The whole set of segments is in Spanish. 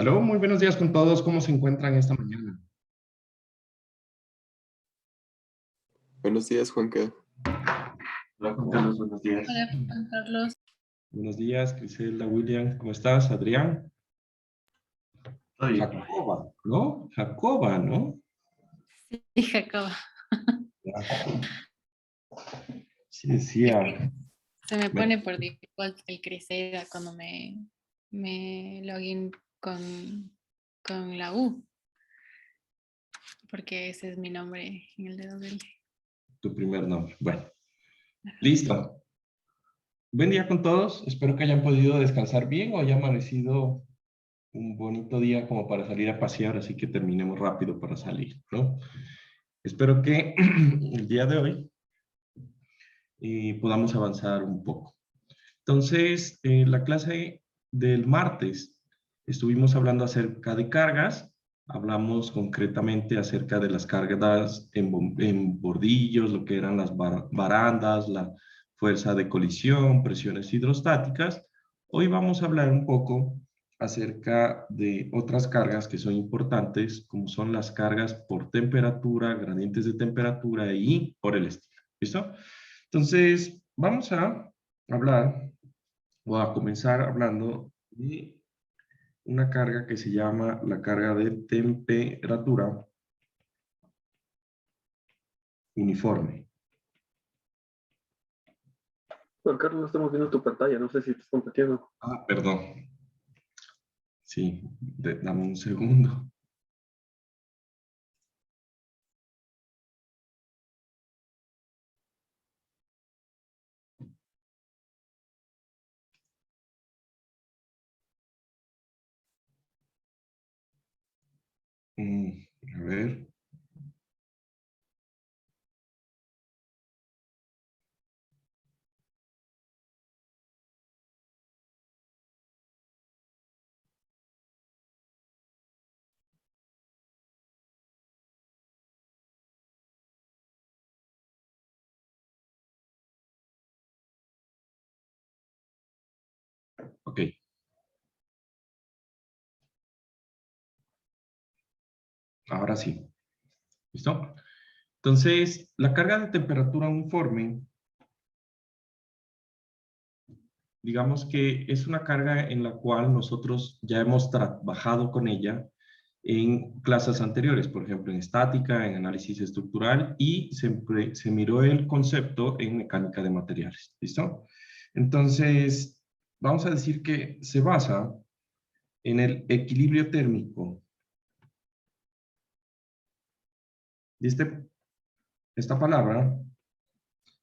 Aló, muy buenos días con todos. ¿Cómo se encuentran esta mañana? Buenos días, Juanca. Hola Juan Carlos, buenos días. Hola, Juan Carlos. Buenos días, Griselda, William. ¿Cómo estás, Adrián? Estoy Jacoba, ¿no? Jacoba, ¿no? Sí, Jacoba. Ya. Sí, Es decía. que se me me- pone por default el Criseda cuando me login con la U, porque ese es mi nombre en el dedo del. Tu primer nombre. Bueno, listo. Buen día con todos. Espero que hayan podido descansar bien o haya amanecido un bonito día como para salir a pasear, así que terminemos rápido para salir, ¿no? Espero que el día de hoy podamos avanzar un poco. Entonces, en la clase del martes estuvimos hablando acerca de cargas, hablamos concretamente acerca de las cargas en bordillos, lo que eran las barandas, la fuerza de colisión, presiones hidrostáticas. Hoy vamos a hablar un poco acerca de otras cargas que son importantes, como son las cargas por temperatura, gradientes de temperatura y por el estilo. ¿Listo? Entonces, vamos a hablar voy a comenzar hablando de una carga que se llama la carga de temperatura uniforme. Juan Carlos, no estamos viendo tu pantalla, no sé si estás compartiendo. Ah, perdón. Sí, dame un segundo. A ver. Ok. Ahora sí. ¿Listo? Entonces, la carga de temperatura uniforme, digamos que es una carga en la cual nosotros ya hemos trabajado con ella en clases anteriores, por ejemplo, en estática, en análisis estructural, y se miró el concepto en mecánica de materiales. ¿Listo? Entonces, vamos a decir que se basa en el equilibrio térmico. Y esta palabra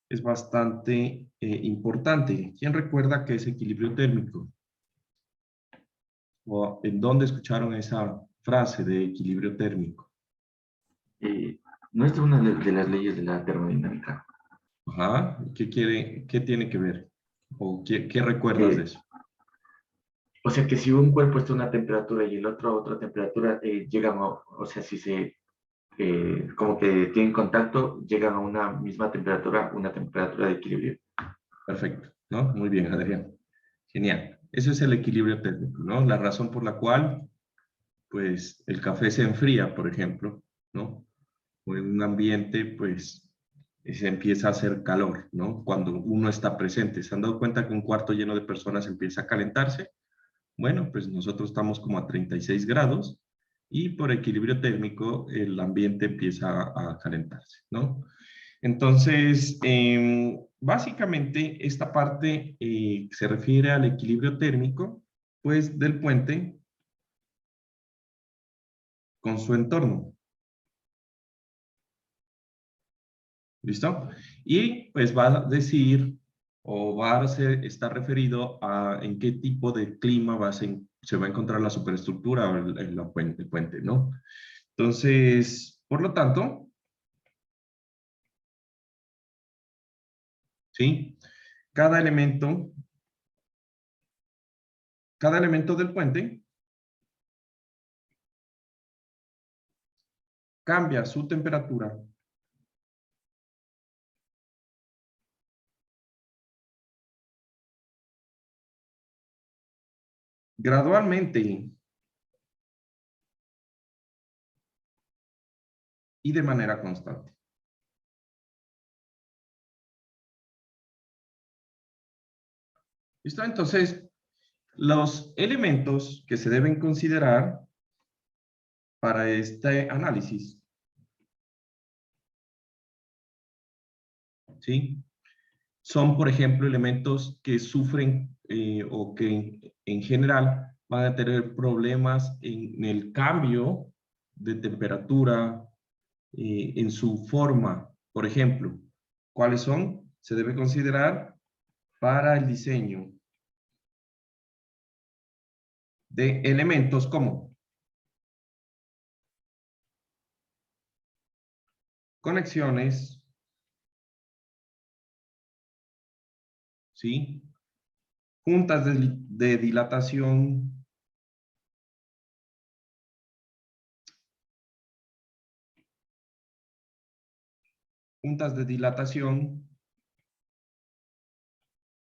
es bastante importante. ¿Quién recuerda qué es equilibrio térmico? ¿O en dónde escucharon esa frase de equilibrio térmico? no es una de las leyes de la termodinámica. Ajá. ¿Qué tiene que ver? ¿O qué recuerdas de Eh, eso? o sea que si un cuerpo está a una temperatura y el otro a otra temperatura, llegan, o sea, si se, como que tienen contacto, llegan a una misma temperatura, una temperatura de equilibrio. Perfecto, ¿no? Muy bien, Adrián. Genial. Eso es el equilibrio térmico, ¿no? La razón por la cual, pues, el café se enfría, por ejemplo, ¿no? O en un ambiente, pues, se empieza a hacer calor, ¿no? Cuando uno está presente. ¿Se han dado cuenta que un cuarto lleno de personas empieza a calentarse? Bueno, pues nosotros estamos como a 36 grados y por equilibrio térmico el ambiente empieza a calentarse, ¿no? Entonces, básicamente esta parte se refiere al equilibrio térmico, pues, del puente con su entorno. ¿Listo? Y pues va a decir o va a estar referido a en qué tipo de clima se va a encontrar la superestructura o el puente, ¿no? Entonces, por lo tanto, ¿sí? Cada elemento, cada elemento del puente cambia su temperatura gradualmente y de manera constante. ¿Listo? Entonces, los elementos que se deben considerar para este análisis, ¿sí? Son, por ejemplo, elementos que sufren o que en general van a tener problemas en el cambio de temperatura en su forma. Por ejemplo, ¿cuáles son? Se debe considerar para el diseño de elementos como conexiones, ¿sí? Juntas de dilatación,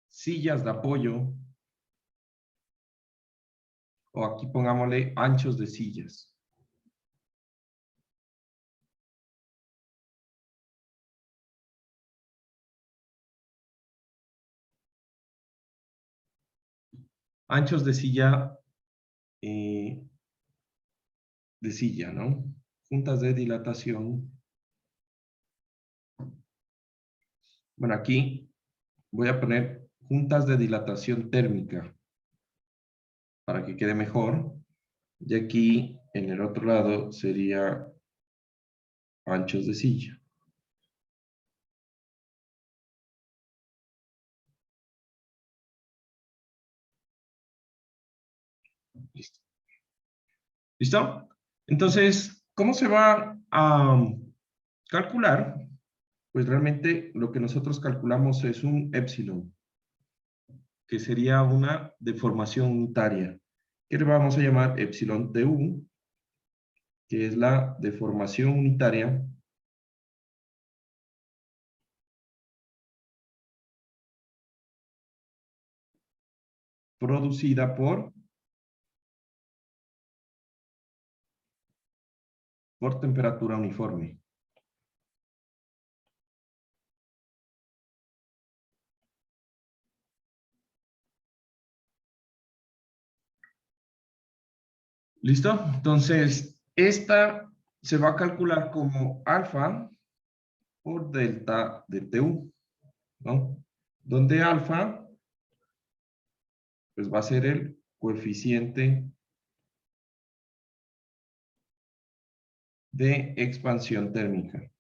sillas de apoyo, o aquí pongámosle anchos de sillas. Anchos de silla, ¿no? Juntas de dilatación. Bueno, aquí voy a poner juntas de dilatación térmica para que quede mejor. Y aquí, en el otro lado, sería anchos de silla. Listo. ¿Listo? Entonces, ¿cómo se va a calcular? Pues realmente lo que nosotros calculamos es un épsilon, que sería una deformación unitaria, que le vamos a llamar épsilon TU, que es la deformación unitaria producida por temperatura uniforme. ¿Listo? Entonces, esta se va a calcular como alfa por delta de TU, ¿no? Donde alfa, pues va a ser el coeficiente de expansión térmica.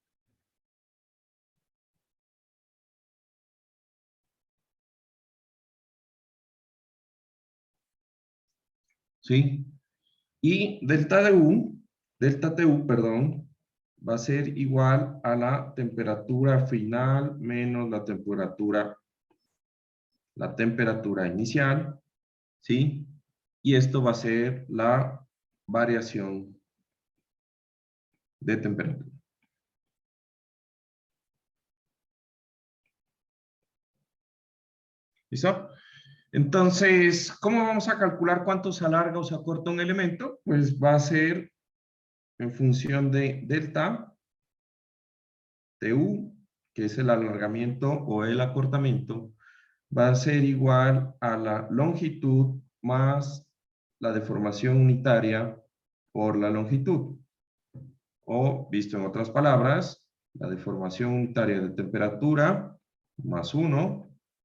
¿Sí? Y delta TU, perdón, va a ser igual a la temperatura final menos la temperatura inicial, ¿sí? Y esto va a ser la variación de temperatura. ¿Listo? Entonces, ¿cómo vamos a calcular cuánto se alarga o se acorta un elemento? Pues va a ser en función de delta TU, que es el alargamiento o el acortamiento, va a ser igual a la longitud más la deformación unitaria por la longitud. O, visto en otras palabras, la deformación unitaria de temperatura más 1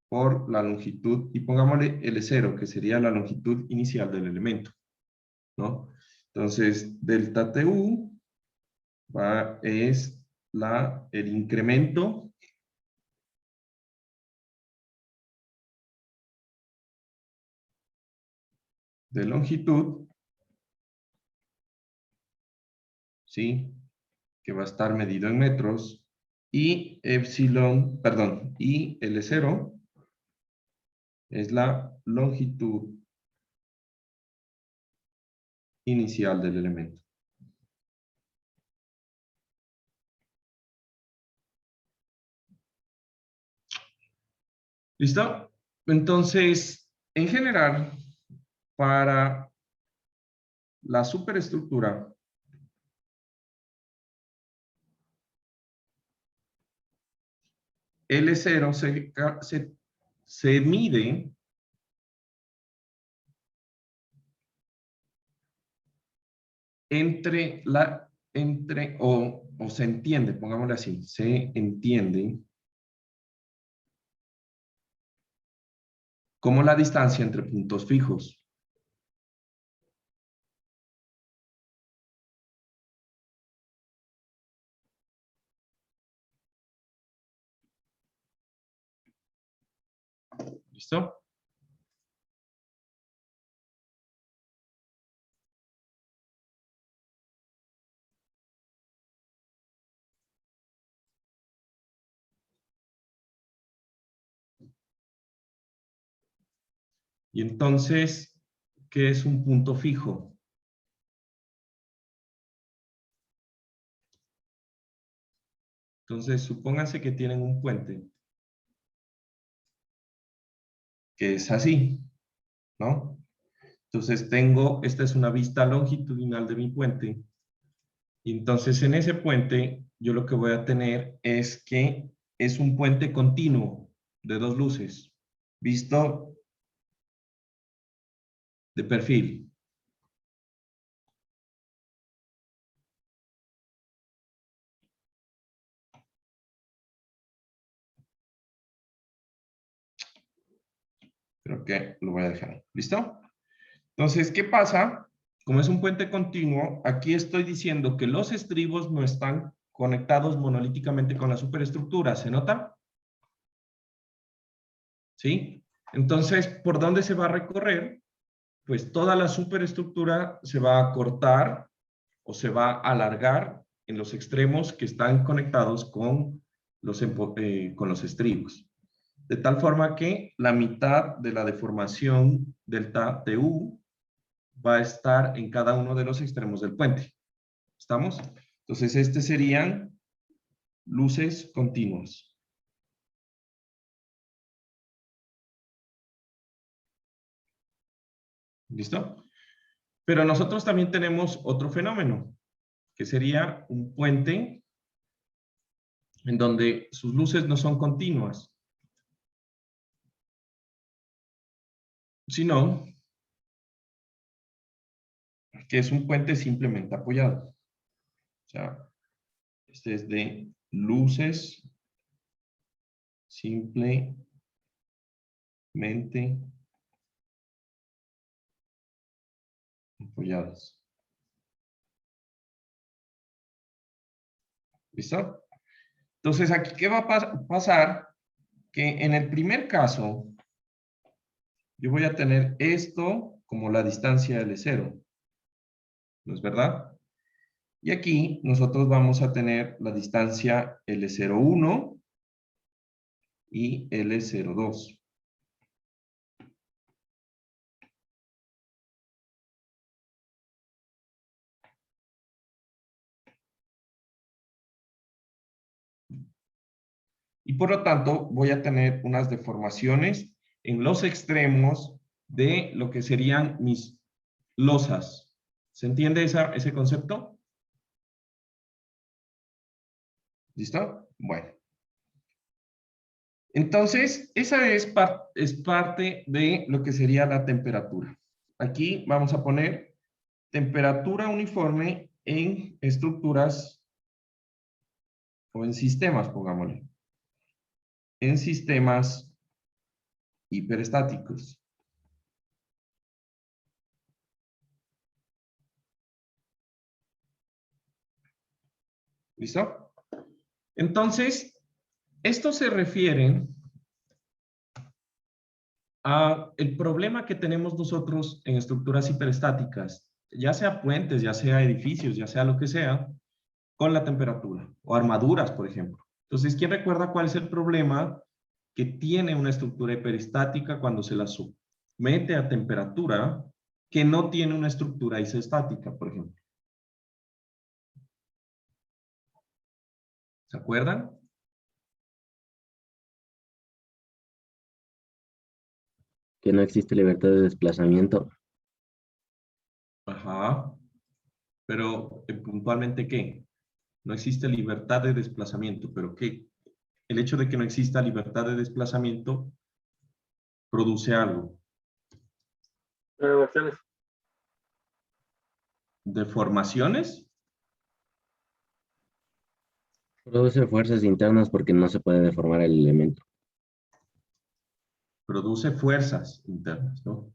por la longitud, y pongámosle L0, que sería la longitud inicial del elemento, ¿no? Entonces, delta TU es el incremento de longitud, ¿sí? Que va a estar medido en metros, y y L0 es la longitud inicial del elemento. ¿Listo? Entonces, en general, para la superestructura, L0 se mide o se entiende, pongámoslo así, se entiende como la distancia entre puntos fijos. ¿Listo? Y entonces, ¿qué es un punto fijo? Entonces, supónganse que tienen un puente que es así, ¿no? Entonces esta es una vista longitudinal de mi puente. Y entonces en ese puente, yo lo que voy a tener es que es un puente continuo de dos luces, visto de perfil. Creo que lo voy a dejar ahí. ¿Listo? Entonces, ¿qué pasa? Como es un puente continuo, aquí estoy diciendo que los estribos no están conectados monolíticamente con la superestructura. ¿Se nota? ¿Sí? Entonces, ¿por dónde se va a recorrer? Pues toda la superestructura se va a cortar o se va a alargar en los extremos que están conectados con con los estribos. De tal forma que la mitad de la deformación delta TU va a estar en cada uno de los extremos del puente. ¿Estamos? Entonces, este serían luces continuas. ¿Listo? Pero nosotros también tenemos otro fenómeno, que sería un puente en donde sus luces no son continuas, sino que es un puente simplemente apoyado. O sea, este es de luces simplemente apoyadas. ¿Listo? Entonces, aquí, ¿qué va a pasar? Que en el primer caso, yo voy a tener esto como la distancia L0. ¿No es verdad? Y aquí nosotros vamos a tener la distancia L01 y L02. Y por lo tanto voy a tener unas deformaciones en los extremos de lo que serían mis losas. ¿Se entiende ese concepto? ¿Listo? Bueno. Entonces, esa es parte de lo que sería la temperatura. Aquí vamos a poner temperatura uniforme en estructuras o en sistemas, pongámosle. En sistemas hiperestáticos. ¿Listo? Entonces, esto se refiere a el problema que tenemos nosotros en estructuras hiperestáticas, ya sea puentes, ya sea edificios, ya sea lo que sea, con la temperatura, o armaduras, por ejemplo. Entonces, ¿quién recuerda cuál es el problema que tiene una estructura hiperestática cuando se la somete a temperatura que no tiene una estructura isostática, por ejemplo? ¿Se acuerdan? Que no existe libertad de desplazamiento. Ajá. Pero, puntualmente, ¿qué? No existe libertad de desplazamiento, pero ¿qué? el hecho de que no exista libertad de desplazamiento produce algo. Opciones. Deformaciones, Produce fuerzas internas porque no se puede deformar el elemento. produce fuerzas internas, ¿no?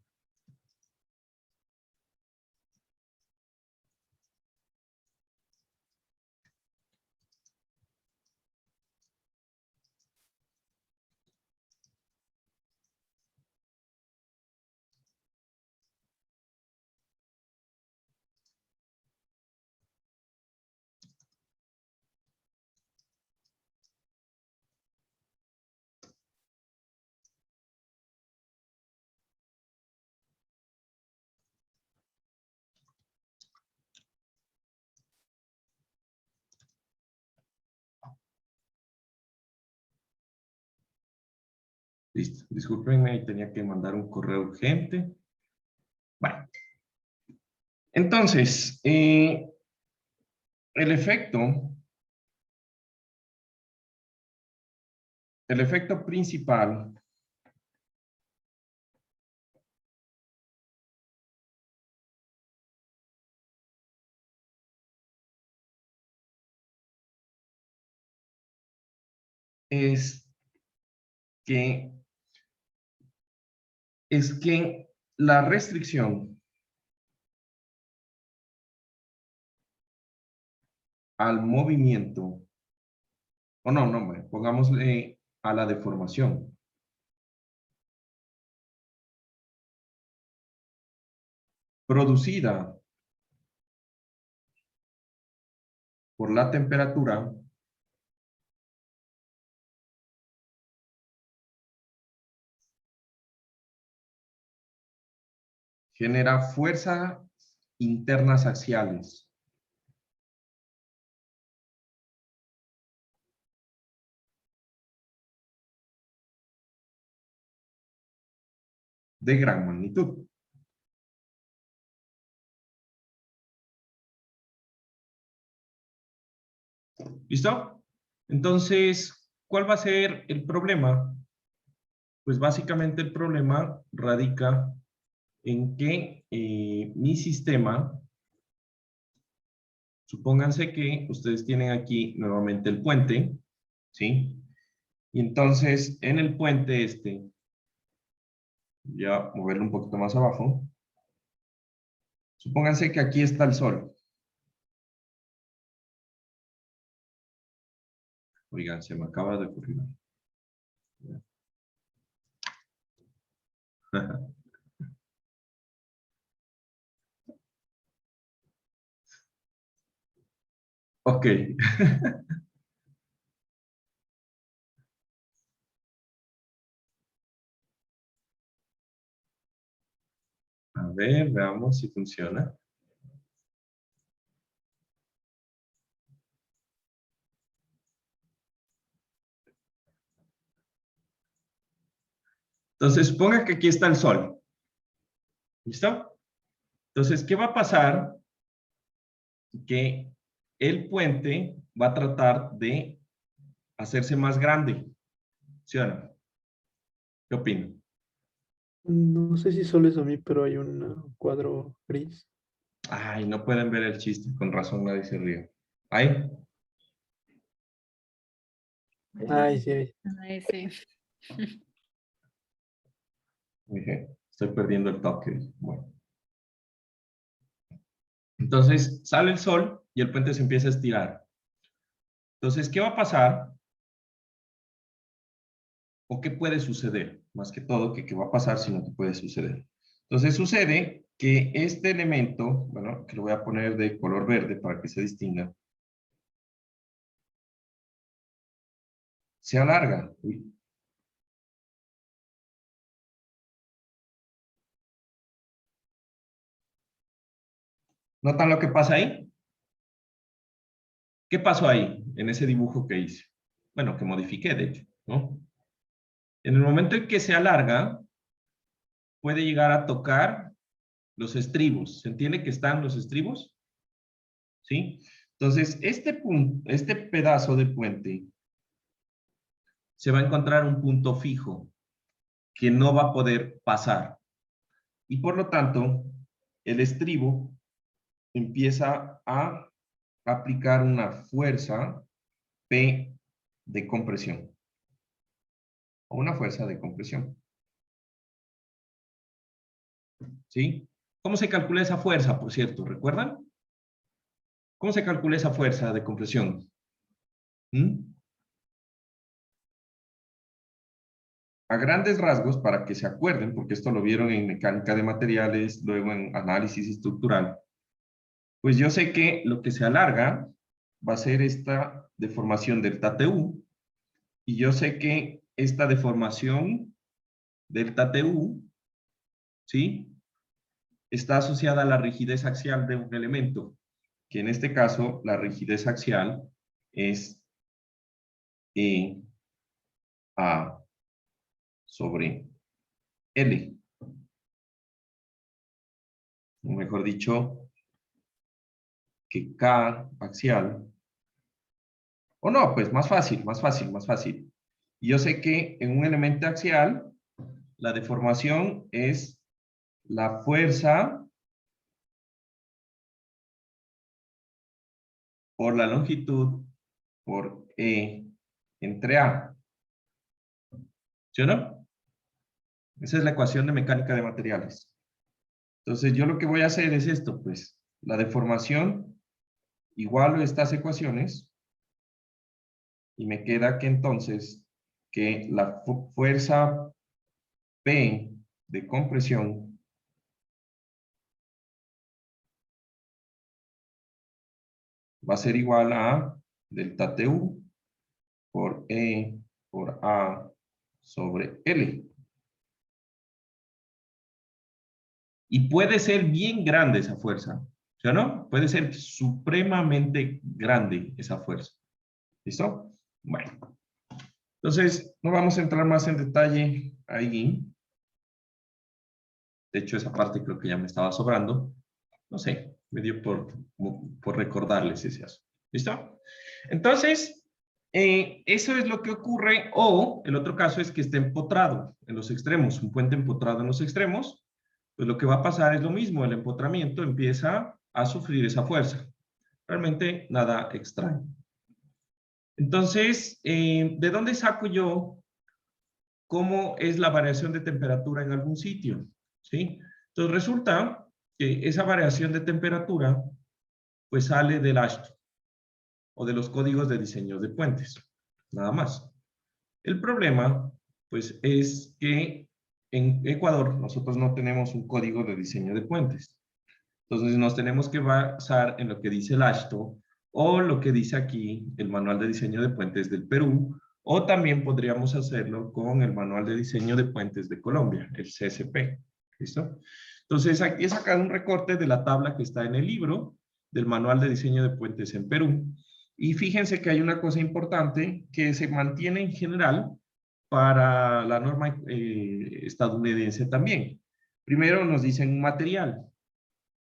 Listo, discúlpenme, tenía que mandar un correo urgente. Bueno, entonces, el efecto principal es que la restricción al movimiento, o no, pongámosle a la deformación, producida por la temperatura genera fuerzas internas axiales. De gran magnitud. ¿Listo? Entonces, ¿cuál va a ser el problema? Pues básicamente el problema radica en que mi sistema, supónganse que ustedes tienen aquí nuevamente el puente, ¿sí? Y entonces en el puente voy a moverlo un poquito más abajo. Supónganse que aquí está el sol. Oigan, se me acaba de ocurrir. Ok. A ver, veamos si funciona. Entonces, suponga que aquí está el sol. ¿Listo? Entonces, ¿qué va a pasar? Que el puente va a tratar de hacerse más grande. ¿Sí o no? ¿Qué opinan? No sé si solo es a mí, pero hay un cuadro gris. Ay, no pueden ver el chiste. Con razón nadie se ríe. ¿Ahí? Ay, sí, ahí. Ay, sí. Dije, estoy perdiendo el toque. Bueno. Entonces, sale el sol y el puente se empieza a estirar. Entonces, ¿qué va a pasar? ¿O qué puede suceder? Más que todo, que qué va a pasar, sino que puede suceder. Entonces, sucede que este elemento, bueno, que lo voy a poner de color verde para que se distinga, se alarga. Uy. ¿Notan lo que pasa ahí? ¿Qué pasó ahí, en ese dibujo que hice? Bueno, que modifiqué, de hecho, ¿no? En el momento en que se alarga, puede llegar a tocar los estribos. ¿Se entiende que están los estribos? ¿Sí? Entonces, este pedazo de puente se va a encontrar un punto fijo que no va a poder pasar. Y por lo tanto, el estribo empieza a aplicar una fuerza P de compresión. O una fuerza de compresión. ¿Sí? ¿Cómo se calcula esa fuerza, por cierto? ¿Recuerdan? ¿Cómo se calcula esa fuerza de compresión? A grandes rasgos, para que se acuerden, porque esto lo vieron en mecánica de materiales, luego en análisis estructural, pues yo sé que lo que se alarga va a ser esta deformación delta TU, y yo sé que esta deformación delta TU, ¿sí?, está asociada a la rigidez axial de un elemento, que en este caso la rigidez axial es E A sobre L. O mejor dicho, que K axial, o no, pues más fácil. Y yo sé que en un elemento axial, la deformación es la fuerza por la longitud por E entre A. ¿Sí o no? Esa es la ecuación de mecánica de materiales. Entonces yo lo que voy a hacer es esto, pues, la deformación igualo estas ecuaciones y me queda que entonces que la fuerza P de compresión va a ser igual a delta TU por E por A sobre L. Y puede ser bien grande esa fuerza, ¿sí o no? Puede ser supremamente grande esa fuerza. ¿Listo? Bueno. Entonces, no vamos a entrar más en detalle ahí. De hecho, esa parte creo que ya me estaba sobrando. No sé, me dio por recordarles ese asunto. ¿Listo? Entonces, eso es lo que ocurre, o el otro caso es que esté empotrado en los extremos, un puente empotrado en los extremos, pues lo que va a pasar es lo mismo, el empotramiento empieza a sufrir esa fuerza. Realmente nada extraño. Entonces, ¿de dónde saco yo cómo es la variación de temperatura en algún sitio? ¿Sí? Entonces resulta que esa variación de temperatura pues sale del AASHTO o de los códigos de diseño de puentes, nada más. El problema pues es que en Ecuador nosotros no tenemos un código de diseño de puentes. Entonces nos tenemos que basar en lo que dice el AASHTO o lo que dice aquí el Manual de Diseño de Puentes del Perú, o también podríamos hacerlo con el Manual de Diseño de Puentes de Colombia, el CSP. ¿Listo? Entonces aquí he sacado un recorte de la tabla que está en el libro del Manual de Diseño de Puentes en Perú. Y fíjense que hay una cosa importante que se mantiene en general para la norma estadounidense también. Primero nos dicen un material.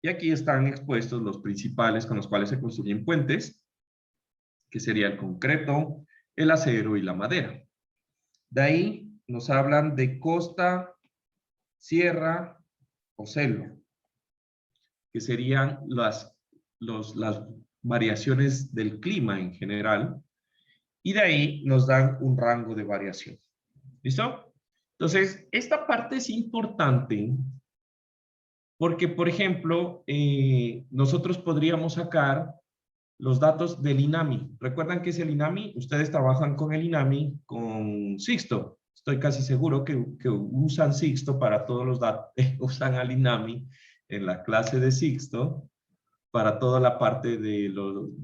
Y aquí están expuestos los principales con los cuales se construyen puentes, que sería el concreto, el acero y la madera. De ahí nos hablan de costa, sierra o selva, que serían las variaciones del clima en general, y de ahí nos dan un rango de variación. ¿Listo? Entonces, esta parte es importante porque, por ejemplo, nosotros podríamos sacar los datos del INAMI. ¿Recuerdan qué es el INAMI? Ustedes trabajan con el INAMI, con Sixto. Estoy casi seguro que usan Sixto para todos los datos. Usan al INAMI en la clase de Sixto para toda la parte de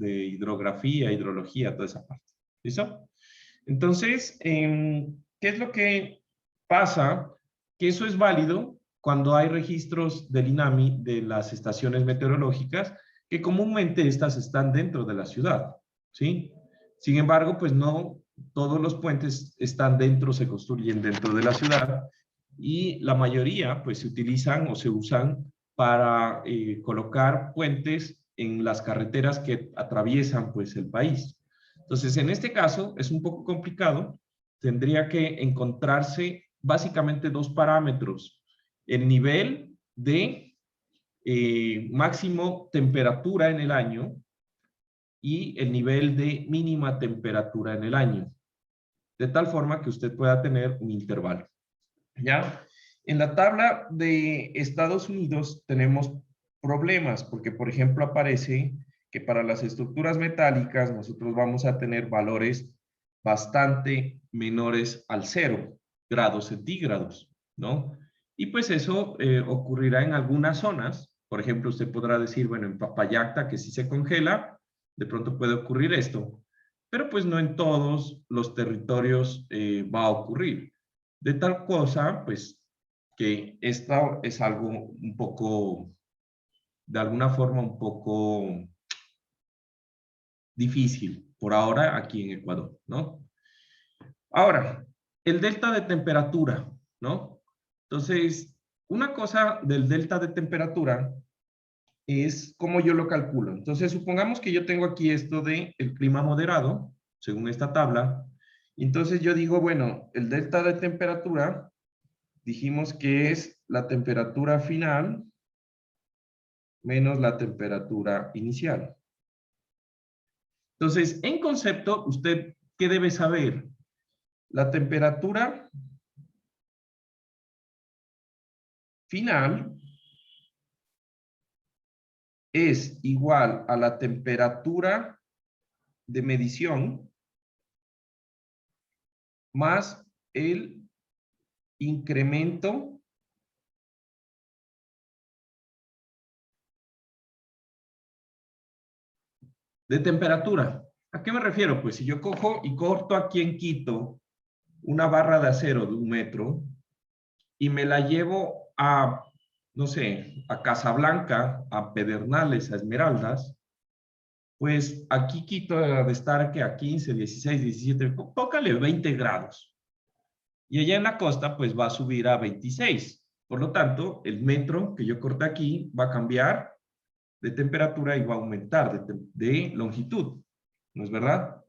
hidrografía, hidrología, toda esa parte. ¿Listo? Entonces, ¿qué es lo que pasa? Que eso es válido cuando hay registros del INAMI de las estaciones meteorológicas, que comúnmente estas están dentro de la ciudad, ¿sí? Sin embargo, pues no todos los puentes están dentro, se construyen dentro de la ciudad, y la mayoría pues se utilizan o se usan para colocar puentes en las carreteras que atraviesan pues el país. Entonces, en este caso es un poco complicado. tendría que encontrarse básicamente dos parámetros. El nivel de máximo temperatura en el año y el nivel de mínima temperatura en el año, de tal forma que usted pueda tener un intervalo. ¿Ya? En la tabla de Estados Unidos tenemos problemas, porque por ejemplo aparece que para las estructuras metálicas nosotros vamos a tener valores bastante menores al 0 grados centígrados, ¿no? Y pues eso ocurrirá en algunas zonas. Por ejemplo, usted podrá decir, bueno, en Papayacta, que si se congela, de pronto puede ocurrir esto, pero pues no en todos los territorios va a ocurrir. De tal cosa, pues, que esta es algo un poco, de alguna forma un poco difícil por ahora aquí en Ecuador, ¿no? Ahora, el delta de temperatura, ¿no? Entonces, una cosa del delta de temperatura es cómo yo lo calculo. Entonces, supongamos que yo tengo aquí esto de el clima moderado, según esta tabla. Entonces, yo digo, bueno, el delta de temperatura, dijimos que es la temperatura final menos la temperatura inicial. Entonces, en concepto, ¿usted qué debe saber? La temperatura final es igual a la temperatura de medición más el incremento de temperatura. ¿A qué me refiero? Pues si yo cojo y corto aquí en Quito una barra de acero de 1 metro y me la llevo a, no sé, a Casablanca, a Pedernales, a Esmeraldas, pues aquí Quito debe de estar que a 15, 16, 17, póngale 20 grados. Y allá en la costa, pues va a subir a 26. Por lo tanto, el metro que yo corté aquí va a cambiar de temperatura y va a aumentar de longitud. ¿No es verdad?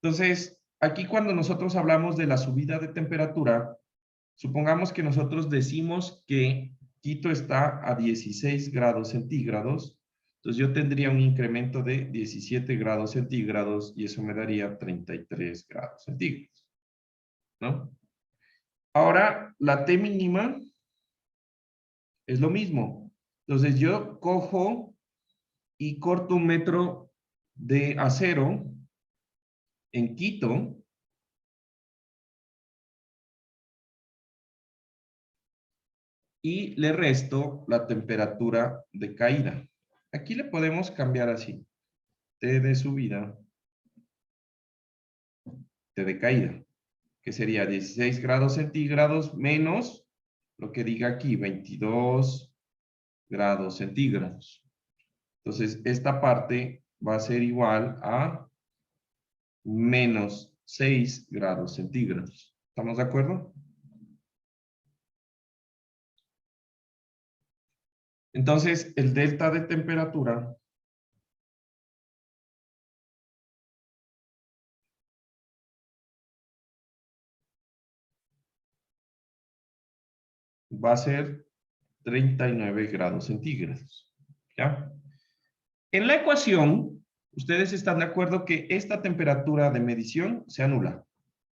Entonces, aquí cuando nosotros hablamos de la subida de temperatura, supongamos que nosotros decimos que Quito está a 16 grados centígrados, entonces yo tendría un incremento de 17 grados centígrados y eso me daría 33 grados centígrados, ¿no? Ahora, la T mínima es lo mismo. Entonces yo cojo y corto 1 metro de acero en Quito y le resto la temperatura de caída. Aquí le podemos cambiar así. T de subida, T de caída, que sería 16 grados centígrados menos lo que diga aquí, 22 grados centígrados. Entonces, esta parte va a ser igual a menos 6 grados centígrados. ¿Estamos de acuerdo? Entonces, el delta de temperatura va a ser 39 grados centígrados. ¿Ya? En la ecuación, ustedes están de acuerdo que esta temperatura de medición se anula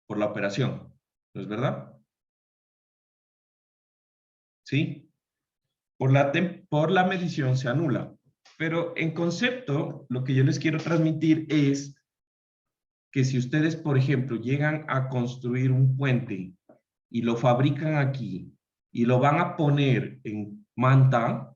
por la operación. ¿No es verdad? ¿Sí? Por la medición se anula. Pero en concepto, lo que yo les quiero transmitir es que si ustedes, por ejemplo, llegan a construir un puente y lo fabrican aquí y lo van a poner en Manta,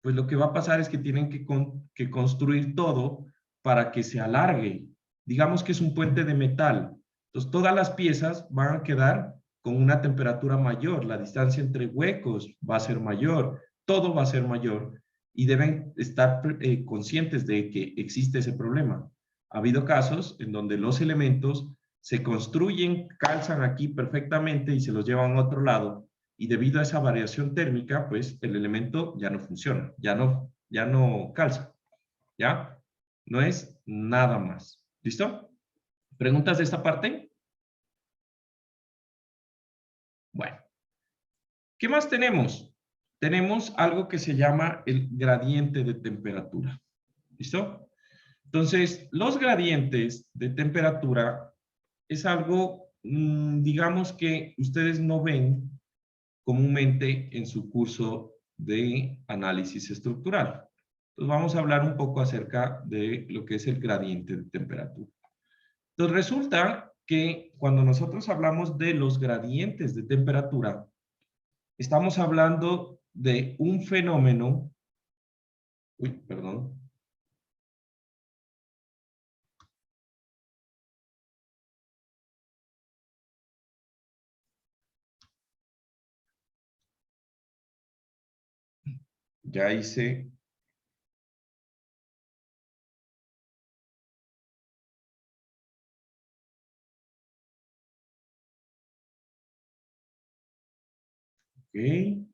pues lo que va a pasar es que tienen que construir todo para que se alargue. Digamos que es un puente de metal. Entonces, todas las piezas van a quedar con una temperatura mayor. La distancia entre huecos va a ser mayor. Todo va a ser mayor. Y deben estar conscientes de que existe ese problema. Ha habido casos en donde los elementos se construyen, calzan aquí perfectamente y se los llevan a otro lado. Y debido a esa variación térmica, pues el elemento ya no funciona, ya no calza, ¿ya? No es nada más. ¿Listo? ¿Preguntas de esta parte? Bueno, ¿qué más tenemos? Tenemos algo que se llama el gradiente de temperatura. ¿Listo? Entonces, los gradientes de temperatura es algo, digamos, que ustedes no ven comúnmente en su curso de análisis estructural. Entonces, vamos a hablar un poco acerca de lo que es el gradiente de temperatura. Entonces, resulta que cuando nosotros hablamos de los gradientes de temperatura, estamos hablando de un fenómeno. Uy, perdón. Ya hice. Ok.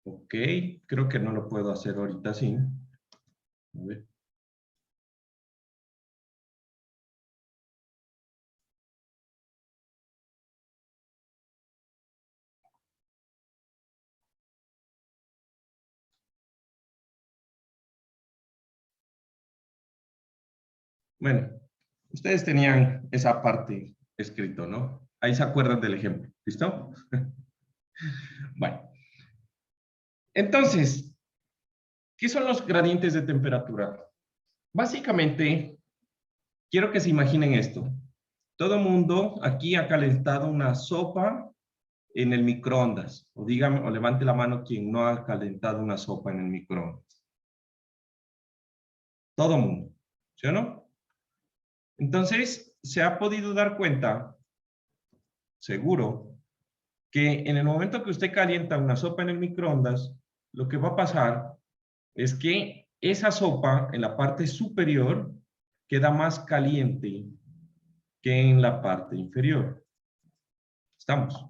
Ok, creo que no lo puedo hacer ahorita así. A ver. Bueno, ustedes tenían esa parte escrito, ¿no? Ahí se acuerdan del ejemplo, ¿listo? Bueno, entonces, ¿qué son los gradientes de temperatura? Básicamente, quiero que se imaginen esto. Todo mundo aquí ha calentado una sopa en el microondas. O dígame, o levante la mano quien no ha calentado una sopa en el microondas. Todo mundo, ¿sí o no? Entonces, se ha podido dar cuenta, seguro, que en el momento que usted calienta una sopa en el microondas, lo que va a pasar es que esa sopa en la parte superior queda más caliente que en la parte inferior. ¿Estamos?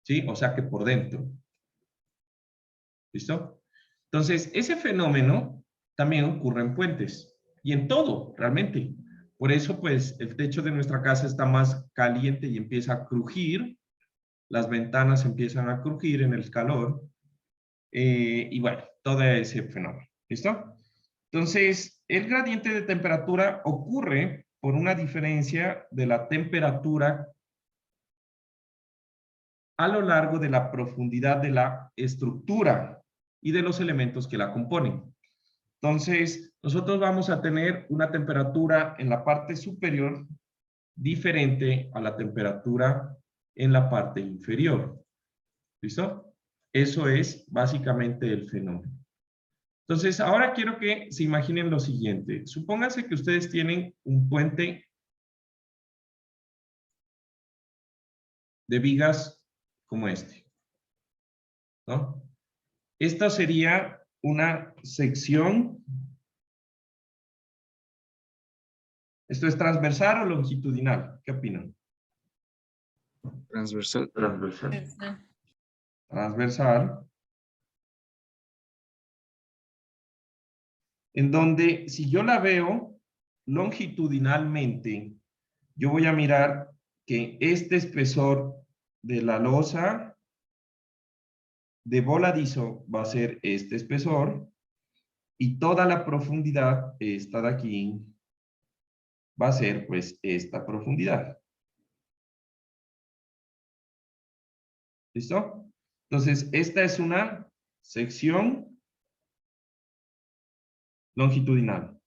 ¿Sí? O sea que por dentro. ¿Listo? Entonces, ese fenómeno también ocurre en puentes y en todo, realmente. Por eso, pues, el techo de nuestra casa está más caliente y empieza a crujir. Las ventanas empiezan a crujir en el calor. Y bueno, todo ese fenómeno. ¿Listo? Entonces, el gradiente de temperatura ocurre por una diferencia de la temperatura a lo largo de la profundidad de la estructura y de los elementos que la componen. Entonces, nosotros vamos a tener una temperatura en la parte superior diferente a la temperatura en la parte inferior. ¿Listo? Eso es básicamente el fenómeno. Entonces, ahora quiero que se imaginen lo siguiente. Supónganse que ustedes tienen un puente de vigas como este, ¿no? Esta sería una sección. ¿Esto es transversal o longitudinal? ¿Qué opinan? Transversal. Transversal. Transversal. En donde si yo la veo longitudinalmente, yo voy a mirar que este espesor de la losa de voladizo va a ser este espesor y toda la profundidad, esta de aquí, va a ser pues esta profundidad. ¿Listo? Entonces, esta es una sección longitudinal.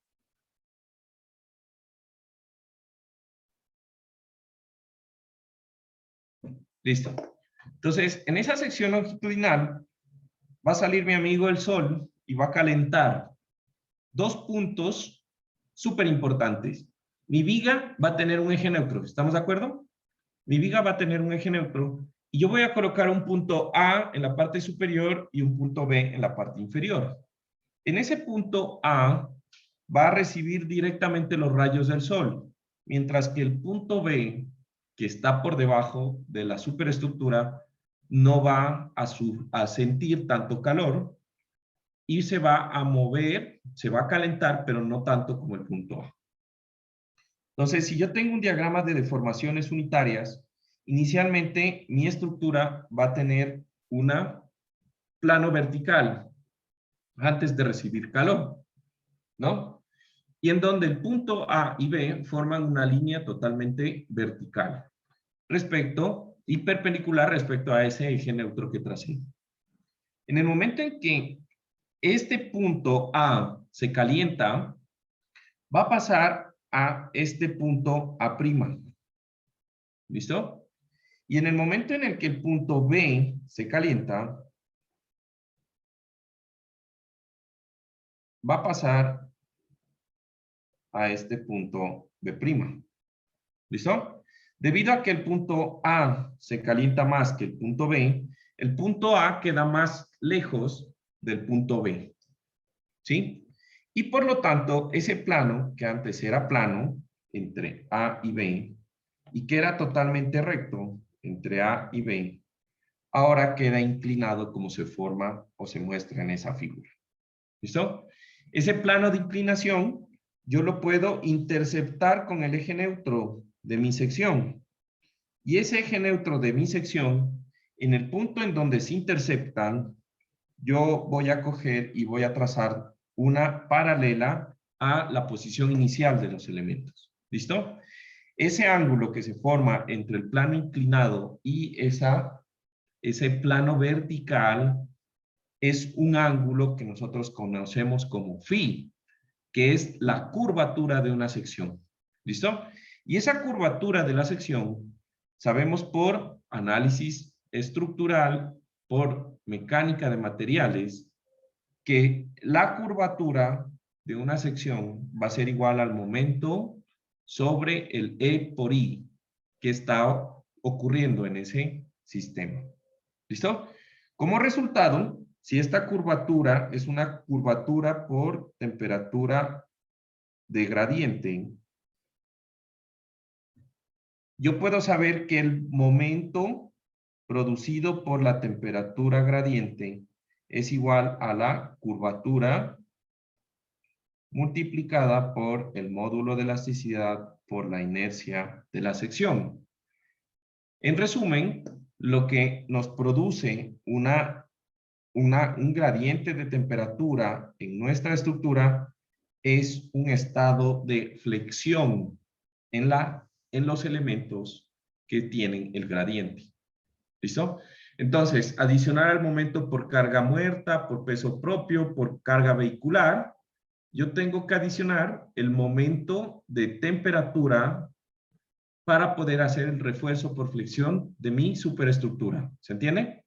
Listo. Entonces, en esa sección longitudinal va a salir mi amigo el sol y va a calentar dos puntos súper importantes. Mi viga va a tener un eje neutro. ¿Estamos de acuerdo? Mi viga va a tener un eje neutro y yo voy a colocar un punto A en la parte superior y un punto B en la parte inferior. En ese punto A va a recibir directamente los rayos del sol, mientras que el punto B, que está por debajo de la superestructura, no va a sentir tanto calor y se va a mover, se va a calentar, pero no tanto como el punto A. Entonces, si yo tengo un diagrama de deformaciones unitarias, inicialmente mi estructura va a tener un plano vertical antes de recibir calor, ¿no? Y en donde el punto A y B forman una línea totalmente vertical y perpendicular respecto a ese eje neutro que tracé. En el momento en que este punto A se calienta, va a pasar a este punto A'. ¿Listo? Y en el momento en el que el punto B se calienta, va a pasar a este punto B'. ¿Listo? Debido a que el punto A se calienta más que el punto B, el punto A queda más lejos del punto B. ¿Sí? Y por lo tanto, ese plano, que antes era plano entre A y B, y que era totalmente recto entre A y B, ahora queda inclinado como se forma o se muestra en esa figura. ¿Listo? Ese plano de inclinación yo lo puedo interceptar con el eje neutro de mi sección. Y ese eje neutro de mi sección, en el punto en donde se interceptan, yo voy a coger y voy a trazar una paralela a la posición inicial de los elementos. ¿Listo? Ese ángulo que se forma entre el plano inclinado y ese plano vertical es un ángulo que nosotros conocemos como phi, que es la curvatura de una sección. ¿Listo? Y esa curvatura de la sección, sabemos por análisis estructural, por mecánica de materiales, que la curvatura de una sección va a ser igual al momento sobre el E por I que está ocurriendo en ese sistema. ¿Listo? Como resultado, si esta curvatura es una curvatura por temperatura de gradiente, yo puedo saber que el momento producido por la temperatura gradiente es igual a la curvatura multiplicada por el módulo de elasticidad por la inercia de la sección. En resumen, lo que nos produce un gradiente de temperatura en nuestra estructura es un estado de flexión en los elementos que tienen el gradiente. ¿Listo? Entonces, adicionar al momento por carga muerta, por peso propio, por carga vehicular, yo tengo que adicionar el momento de temperatura para poder hacer el refuerzo por flexión de mi superestructura. ¿Se entiende?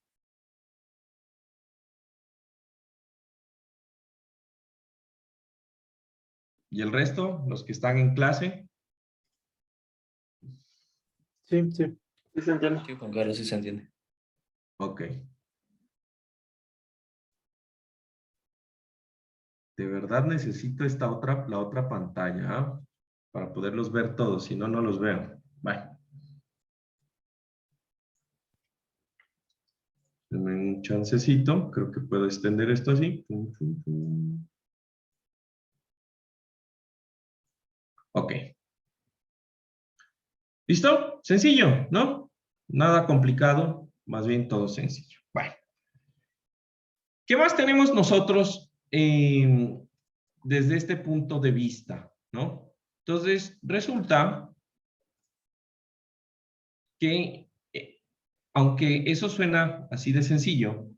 ¿Y el resto? Los que están en clase. Sí, sí. Sí se entiende. Sí, Juan Carlos, sí se entiende. Ok. De verdad necesito la otra pantalla, ¿ah? Para poderlos ver todos, si no, no los veo. Bye. Denme un chancecito, creo que puedo extender esto así. Ok. ¿Listo? Sencillo, ¿no? Nada complicado, más bien todo sencillo. Bueno. ¿Qué más tenemos nosotros desde este punto de vista, ¿no? Entonces, resulta que, aunque eso suena así de sencillo,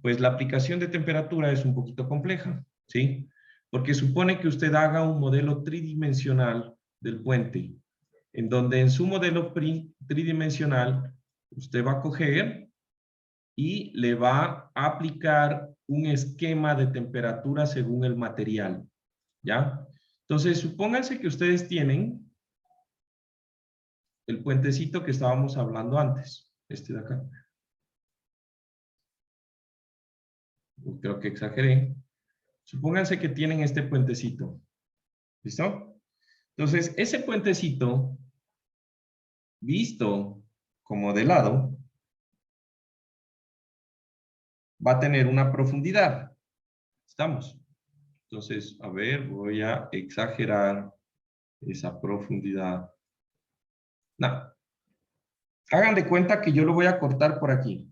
pues la aplicación de temperatura es un poquito compleja, ¿sí? Porque supone que usted haga un modelo tridimensional del puente, en donde en su modelo tridimensional usted va a coger y le va a aplicar un esquema de temperatura según el material, ¿ya? Entonces, supónganse que ustedes tienen el puentecito que estábamos hablando antes, este de acá. Creo que exageré. Supónganse que tienen este puentecito. ¿Listo? Entonces, ese puentecito, visto como de lado, va a tener una profundidad. ¿Estamos? Entonces, a ver, voy a exagerar esa profundidad. No. Hagan de cuenta que yo lo voy a cortar por aquí.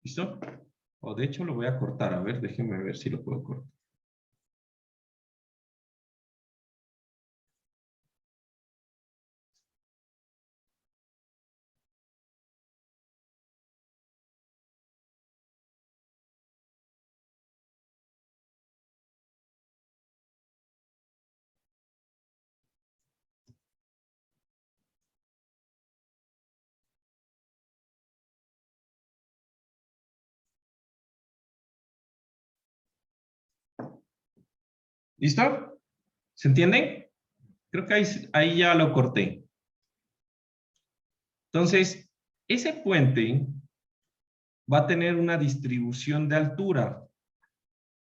¿Listo? O de hecho lo voy a cortar. A ver, déjenme ver si lo puedo cortar. ¿Listo? ¿Se entiende? Creo que ahí ya lo corté. Entonces, ese puente va a tener una distribución de altura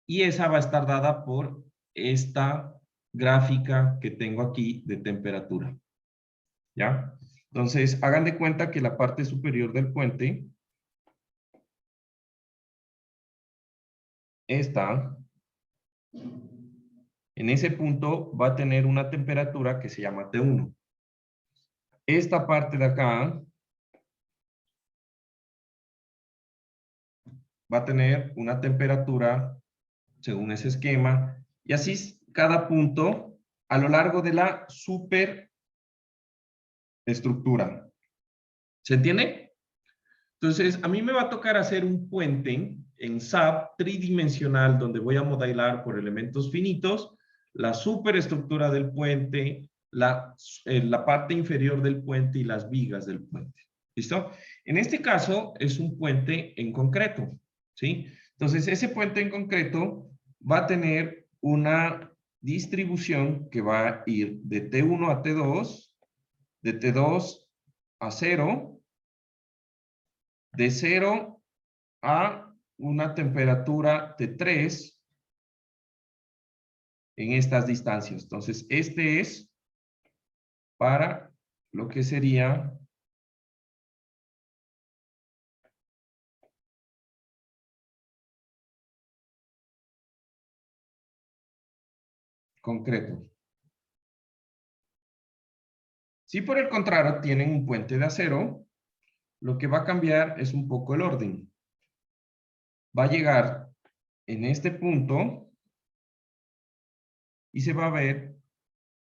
y esa va a estar dada por esta gráfica que tengo aquí de temperatura. ¿Ya? Entonces, hagan de cuenta que la parte superior del puente, esta, en ese punto va a tener una temperatura que se llama T1. Esta parte de acá va a tener una temperatura según ese esquema, y así cada punto a lo largo de la superestructura. ¿Se entiende? Entonces, a mí me va a tocar hacer un puente en SAP tridimensional donde voy a modelar por elementos finitos la superestructura del puente, la parte inferior del puente y las vigas del puente. ¿Listo? En este caso es un puente en concreto, ¿sí? Entonces, ese puente en concreto va a tener una distribución que va a ir de T1 a T2, de T2 a 0, de 0 a una temperatura T3 en estas distancias. Entonces, este es para lo que sería concreto. Si por el contrario tienen un puente de acero, lo que va a cambiar es un poco el orden. Va a llegar en este punto y se va a ver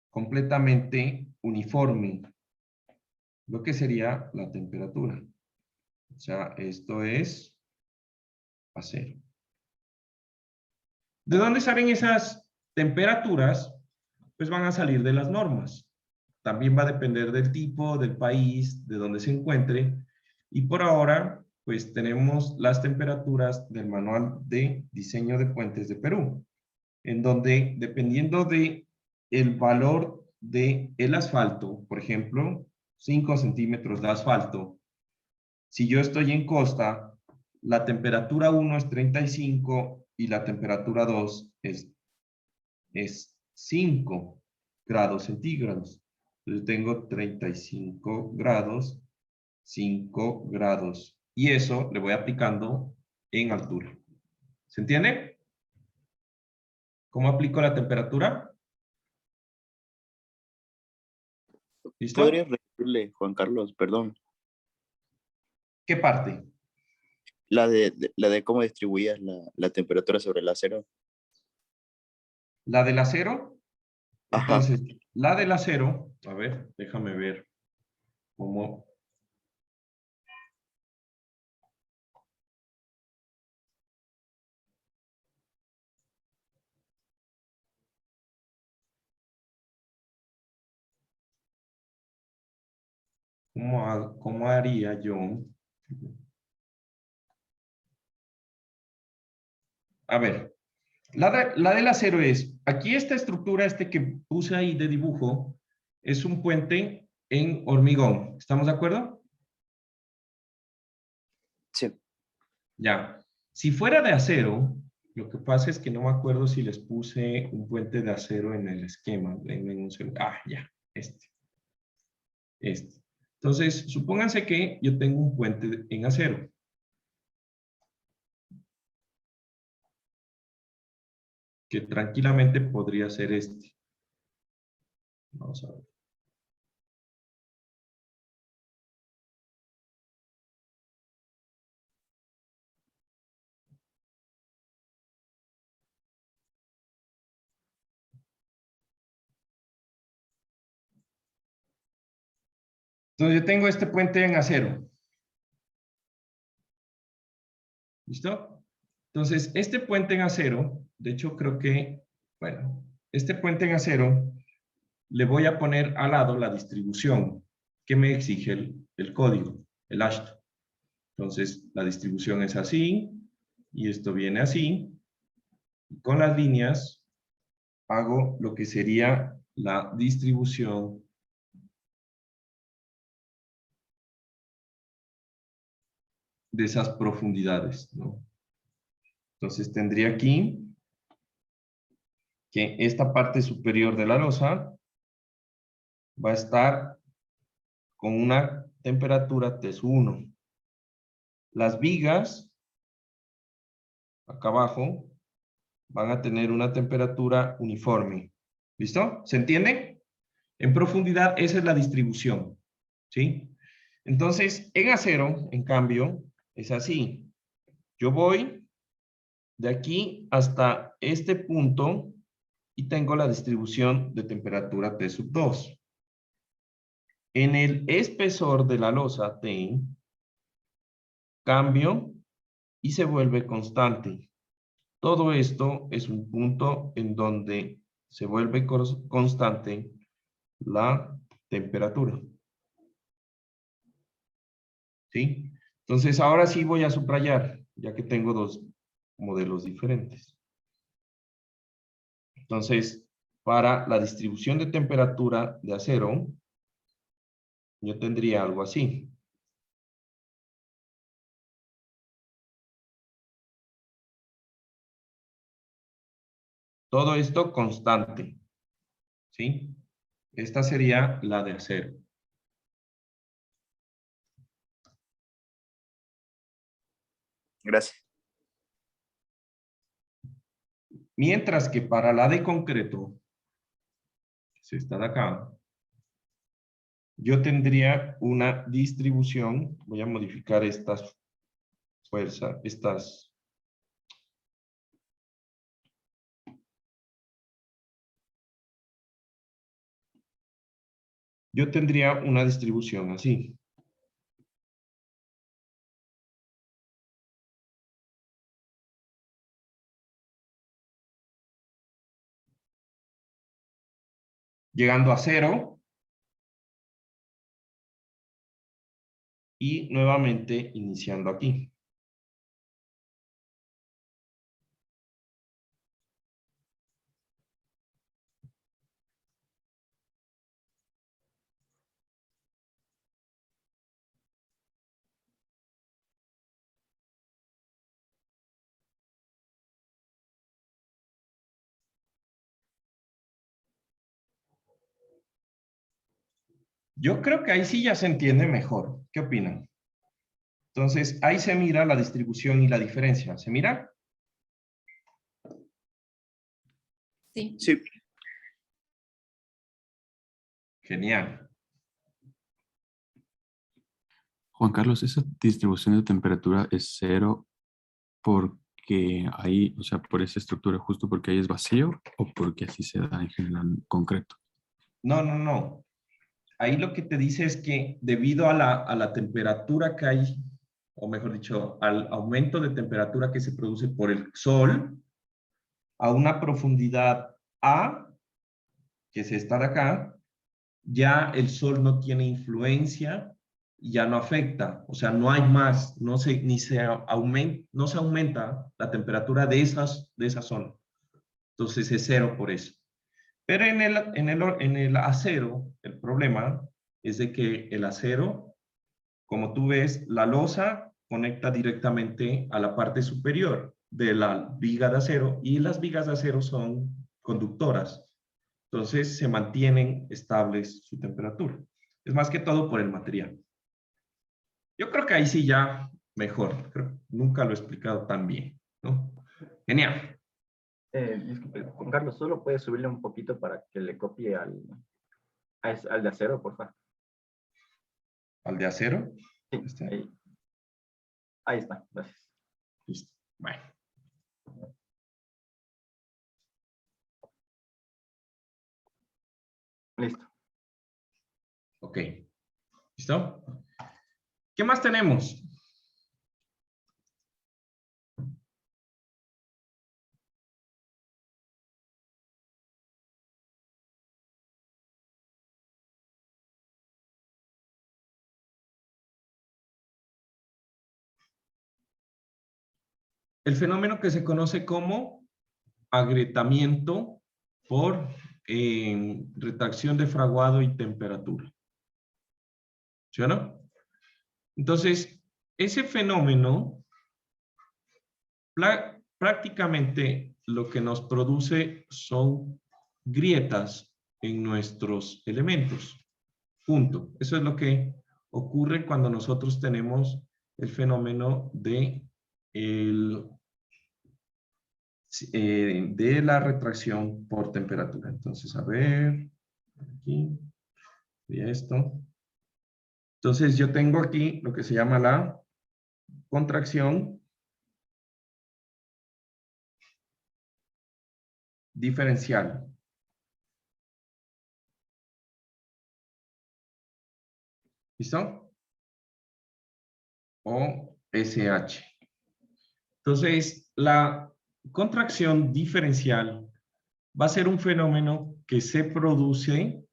completamente uniforme lo que sería la temperatura. O sea, esto es acero. ¿De dónde salen esas temperaturas? Pues van a salir de las normas. También va a depender del tipo, del país, de donde se encuentre. Y por ahora, pues tenemos las temperaturas del Manual de Diseño de Puentes de Perú, en donde dependiendo de el valor del asfalto, por ejemplo, 5 centímetros de asfalto, si yo estoy en costa, la temperatura 1 es 35 y la temperatura 2 es 5 grados centígrados. Entonces tengo 35 grados, 5 grados. Y eso le voy aplicando en altura. ¿Se entiende? ¿Cómo aplico la temperatura? ¿Listo? ¿Podrías repetirle, Juan Carlos? Perdón. ¿Qué parte? La de cómo distribuías la temperatura sobre el acero. ¿La del acero? Ajá. Entonces, la del acero, a ver, déjame ver cómo. ¿Cómo haría yo? A ver, la del acero es, aquí esta estructura, que puse ahí de dibujo, es un puente en hormigón. ¿Estamos de acuerdo? Sí. Ya. Si fuera de acero, lo que pasa es que no me acuerdo si les puse un puente de acero en el esquema. Ya, este. Entonces, supónganse que yo tengo un puente en acero. que tranquilamente podría ser este. Vamos a ver. Entonces yo tengo este puente en acero. ¿Listo? Entonces, este puente en acero, de hecho creo que, bueno, este puente en acero, le voy a poner al lado la distribución que me exige el código, el hashtag. Entonces, la distribución es así, y esto viene así. Y con las líneas hago lo que sería la distribución de esas profundidades, ¿no? Entonces, tendría aquí que esta parte superior de la losa va a estar con una temperatura T1. Las vigas, acá abajo, van a tener una temperatura uniforme. ¿Listo? ¿Se entiende? En profundidad, esa es la distribución. ¿Sí? Entonces, en acero, en cambio, es así. Yo voy de aquí hasta este punto y tengo la distribución de temperatura T sub 2. En el espesor de la losa T, cambio y se vuelve constante. Todo esto es un punto en donde se vuelve constante la temperatura. ¿Sí? Entonces, ahora sí voy a subrayar, ya que tengo dos modelos diferentes. Entonces, para la distribución de temperatura de acero, yo tendría algo así. Todo esto constante. ¿Sí? Esta sería la de acero. Gracias. Mientras que para la de concreto, si está de acá, yo tendría una distribución, voy a modificar estas fuerzas, yo tendría una distribución así. Llegando a 0. Y nuevamente iniciando aquí. Yo creo que ahí sí ya se entiende mejor. ¿Qué opinan? Entonces, ahí se mira la distribución y la diferencia. ¿Se mira? Sí. Sí, Genial. Juan Carlos, ¿esa distribución de temperatura es 0 porque ahí, o sea, por esa estructura justo porque ahí es vacío o porque así se da en general en concreto? No, no, no. Ahí lo que te dice es que debido a la temperatura que hay, o mejor dicho, al aumento de temperatura que se produce por el sol, a una profundidad A, que es esta de acá, ya el sol no tiene influencia y ya no afecta. O sea, no hay más, no se aumenta la temperatura de esa zona. Entonces es 0 por eso. Pero en el acero, el problema es de que el acero, como tú ves, la losa conecta directamente a la parte superior de la viga de acero y las vigas de acero son conductoras. Entonces se mantienen estables su temperatura. Es más que todo por el material. Yo creo que ahí sí ya mejor. Nunca lo he explicado tan bien, ¿no? Genial. Disculpe, Juan Carlos, ¿solo puedes subirle un poquito para que le copie al de acero, por favor? ¿Al de acero? Sí, ¿Este? ahí está, gracias. Listo. Bueno. Listo. Ok. ¿Listo? ¿Qué más tenemos? El fenómeno que se conoce como agrietamiento por retracción de fraguado y temperatura. ¿Sí o no? Entonces, ese fenómeno prácticamente lo que nos produce son grietas en nuestros elementos. Punto. Eso es lo que ocurre cuando nosotros tenemos el fenómeno de la retracción por temperatura. Entonces, a ver, aquí, y esto. Entonces, yo tengo aquí lo que se llama la contracción diferencial. ¿Listo? O SH. Entonces, la contracción diferencial va a ser un fenómeno que se produce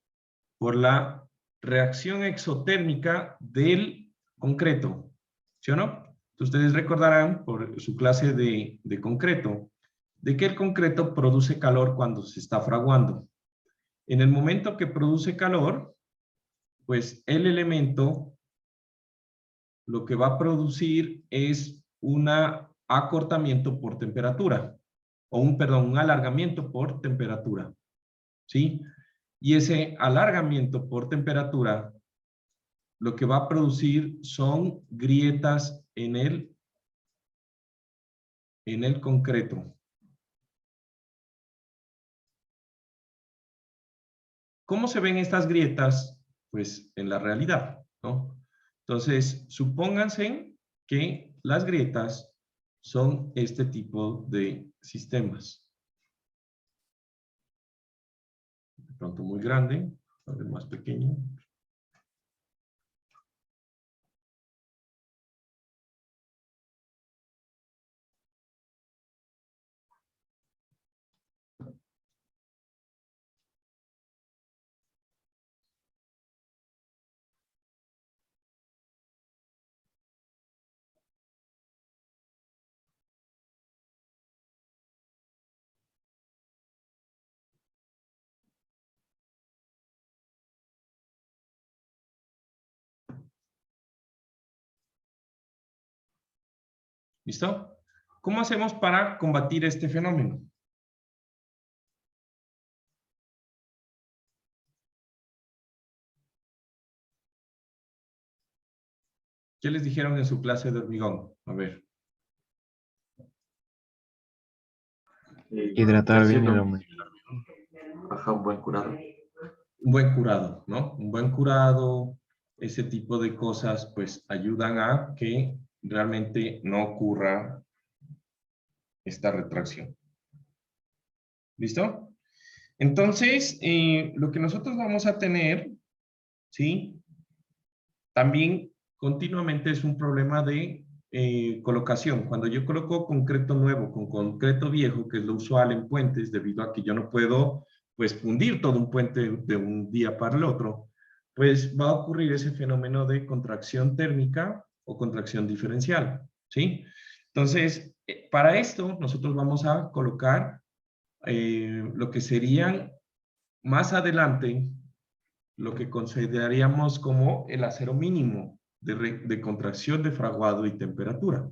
por la reacción exotérmica del concreto. ¿Sí o no? Ustedes recordarán por su clase de concreto, de que el concreto produce calor cuando se está fraguando. En el momento que produce calor, pues el elemento lo que va a producir es un acortamiento por temperatura, o un alargamiento por temperatura, ¿sí? Y ese alargamiento por temperatura lo que va a producir son grietas en el concreto. ¿Cómo se ven estas grietas? Pues en la realidad, ¿no? Entonces, supónganse que las grietas son este tipo de sistemas. De pronto muy grande, a ver más pequeño. ¿Listo? ¿Cómo hacemos para combatir este fenómeno? ¿Qué les dijeron en su clase de hormigón? A ver. Hidratar bien el hormigón. Ajá, un buen curado. Un buen curado, ¿no? Un buen curado, ese tipo de cosas, pues ayudan a que realmente no ocurra esta retracción. ¿Listo? Entonces, lo que nosotros vamos a tener, ¿sí? También continuamente es un problema de colocación. Cuando yo coloco concreto nuevo con concreto viejo, que es lo usual en puentes, debido a que yo no puedo, pues, fundir todo un puente de un día para el otro, pues va a ocurrir ese fenómeno de contracción térmica o contracción diferencial, ¿sí? Entonces, para esto nosotros vamos a colocar lo que serían más adelante lo que consideraríamos como el acero mínimo de contracción de fraguado y temperatura,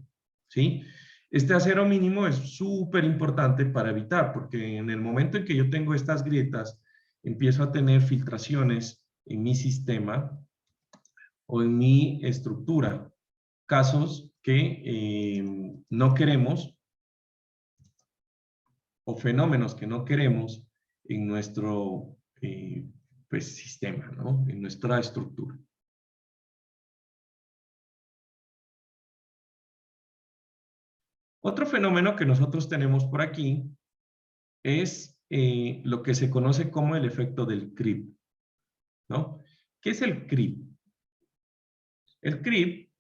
¿sí? Este acero mínimo es súper importante para evitar, porque en el momento en que yo tengo estas grietas, empiezo a tener filtraciones en mi sistema o en mi estructura, casos que no queremos o fenómenos que no queremos en nuestro pues, sistema, ¿no? En nuestra estructura. Otro fenómeno que nosotros tenemos por aquí es lo que se conoce como el efecto del creep, ¿no? ¿Qué es el creep? El creep,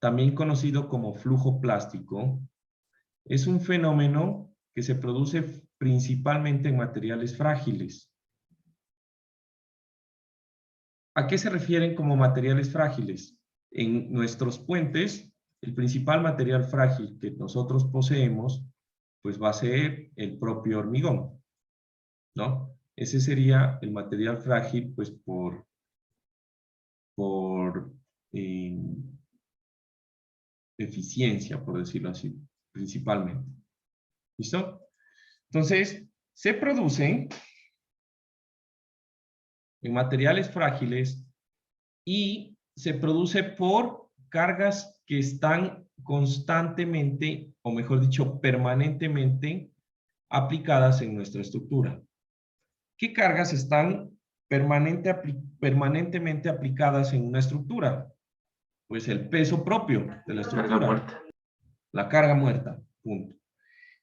también conocido como flujo plástico, es un fenómeno que se produce principalmente en materiales frágiles. ¿A qué se refieren como materiales frágiles? En nuestros puentes, el principal material frágil que nosotros poseemos, pues va a ser el propio hormigón, ¿no? Ese sería el material frágil, pues por eficiencia, por decirlo así, principalmente. ¿Listo? Entonces, se producen en materiales frágiles y se produce por cargas que están constantemente, o mejor dicho, permanentemente aplicadas en nuestra estructura. ¿Qué cargas están permanentemente aplicadas en una estructura? Pues el peso propio de la estructura. Carga muerta. La carga muerta, punto.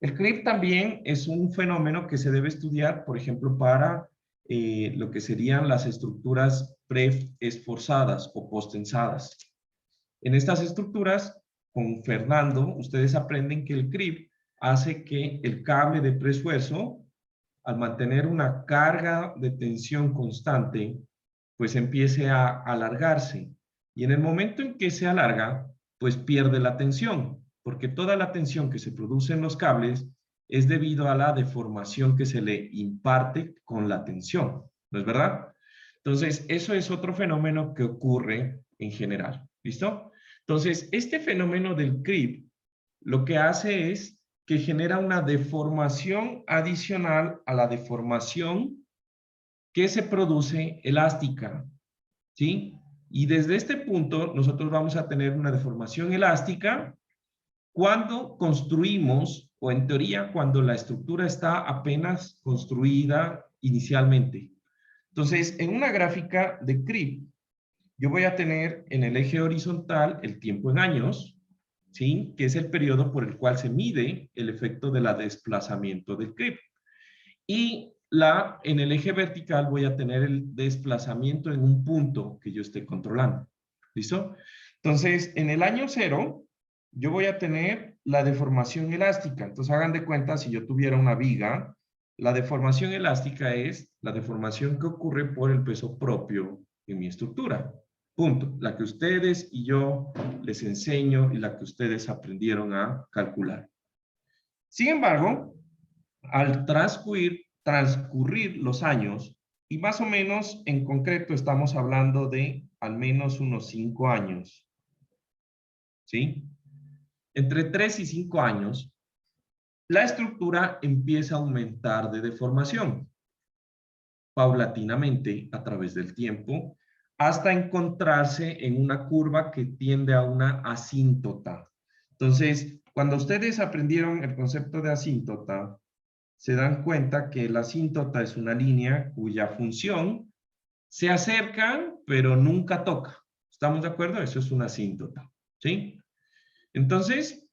El creep también es un fenómeno que se debe estudiar, por ejemplo, para lo que serían las estructuras pre-esforzadas o postensadas. En estas estructuras, con Fernando, ustedes aprenden que el creep hace que el cable de preesfuerzo, al mantener una carga de tensión constante, pues empiece a alargarse. Y en el momento en que se alarga, pues pierde la tensión, porque toda la tensión que se produce en los cables es debido a la deformación que se le imparte con la tensión, ¿no es verdad? Entonces, eso es otro fenómeno que ocurre en general, ¿listo? Entonces, este fenómeno del creep lo que hace es que genera una deformación adicional a la deformación que se produce elástica, ¿sí? Y desde este punto nosotros vamos a tener una deformación elástica cuando construimos, o en teoría cuando la estructura está apenas construida inicialmente. Entonces, en una gráfica de creep, yo voy a tener en el eje horizontal el tiempo en años, ¿sí? Que es el periodo por el cual se mide el efecto de la desplazamiento del creep. Y en el eje vertical voy a tener el desplazamiento en un punto que yo esté controlando. ¿Listo? Entonces, en el año 0, yo voy a tener la deformación elástica. Entonces, hagan de cuenta, si yo tuviera una viga, la deformación elástica es la deformación que ocurre por el peso propio en mi estructura. Punto. La que ustedes y yo les enseño y la que ustedes aprendieron a calcular. Sin embargo, al transcurrir los años, y más o menos en concreto estamos hablando de al menos unos 5 años, ¿sí? Entre 3 y 5 años, la estructura empieza a aumentar de deformación, paulatinamente a través del tiempo, hasta encontrarse en una curva que tiende a una asíntota. Entonces, cuando ustedes aprendieron el concepto de asíntota, se dan cuenta que la asíntota es una línea cuya función se acerca, pero nunca toca. ¿Estamos de acuerdo? Eso es una asíntota, ¿sí? Entonces,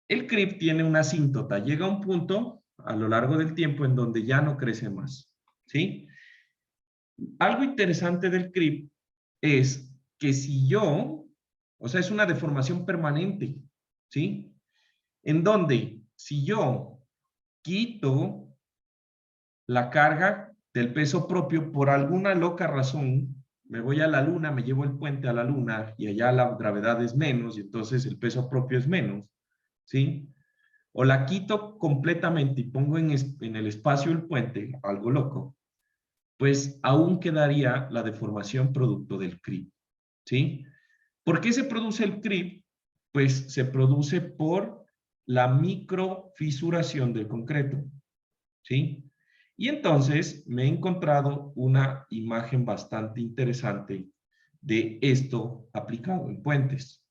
el creep tiene una asíntota. Llega a un punto a lo largo del tiempo en donde ya no crece más, ¿sí? Algo interesante del creep es que si yo, o sea, es una deformación permanente, ¿sí? En donde si yo quito la carga del peso propio por alguna loca razón, me voy a la luna, me llevo el puente a la luna y allá la gravedad es menos y entonces el peso propio es menos, ¿sí? O la quito completamente y pongo en el espacio el puente, algo loco, pues aún quedaría la deformación producto del creep, ¿sí? ¿Por qué se produce el creep? Pues se produce por la microfisuración del concreto, ¿sí? Y entonces me he encontrado una imagen bastante interesante de esto aplicado en puentes.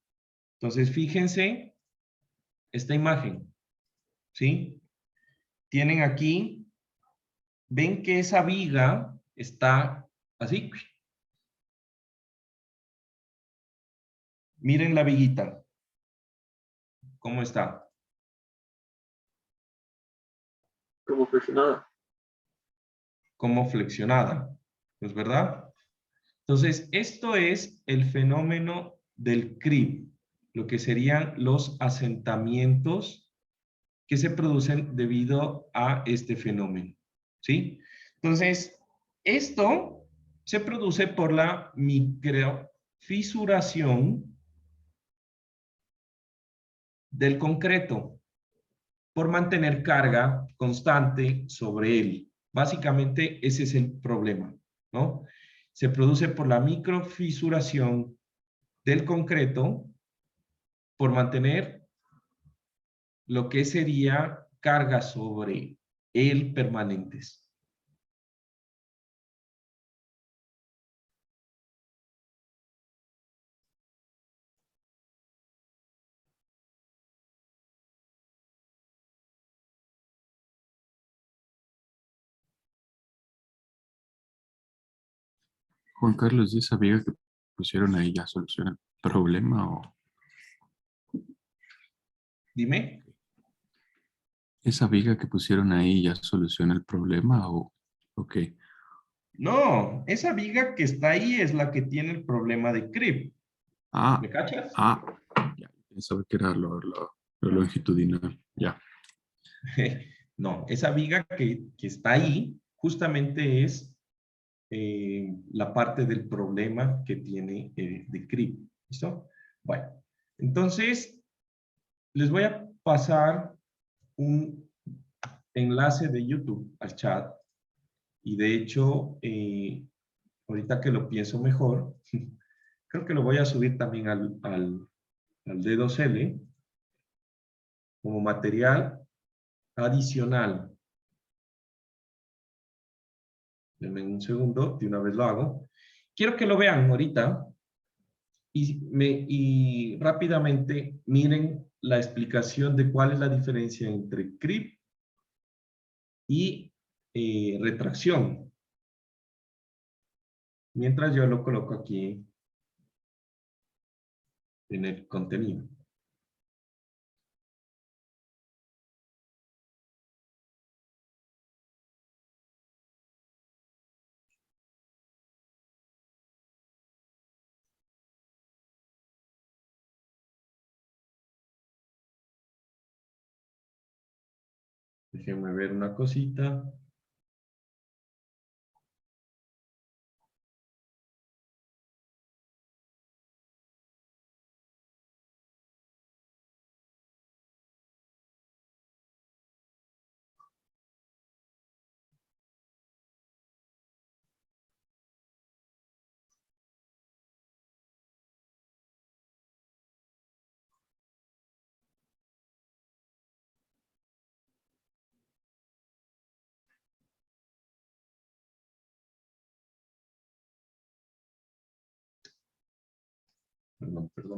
Entonces, fíjense esta imagen, ¿sí? tienen aquí, ven que esa viga está así. Miren la viguita. ¿Cómo está? Como flexionada. Como flexionada. ¿No es verdad? Entonces, esto es el fenómeno del CRIB, lo que serían los asentamientos que se producen debido a este fenómeno. ¿Sí? Entonces, esto se produce por la microfisuración del concreto, por mantener carga constante sobre él. Básicamente, ese es el problema, ¿no? Se produce por la microfisuración del concreto, por mantener lo que sería carga sobre él permanentes. Juan Carlos, ¿y esa viga que pusieron ahí ya soluciona el problema o Dime. esa viga que pusieron ahí ya soluciona el problema o qué? No, esa viga que está ahí es la que tiene el problema de creep. Ah, ¿Me cachas? ya, pensaba que era lo longitudinal, ya. No, esa viga que está ahí justamente es la parte del problema que tiene de creep. ¿Listo? Bueno, entonces les voy a pasar un enlace de YouTube al chat y de hecho, ahorita que lo pienso mejor, creo que lo voy a subir también al D2L como material adicional. Denme un segundo, de una vez lo hago. Quiero que lo vean ahorita y rápidamente miren la explicación de cuál es la diferencia entre creep y retracción. Mientras yo lo coloco aquí en el contenido. Déjenme ver una cosita.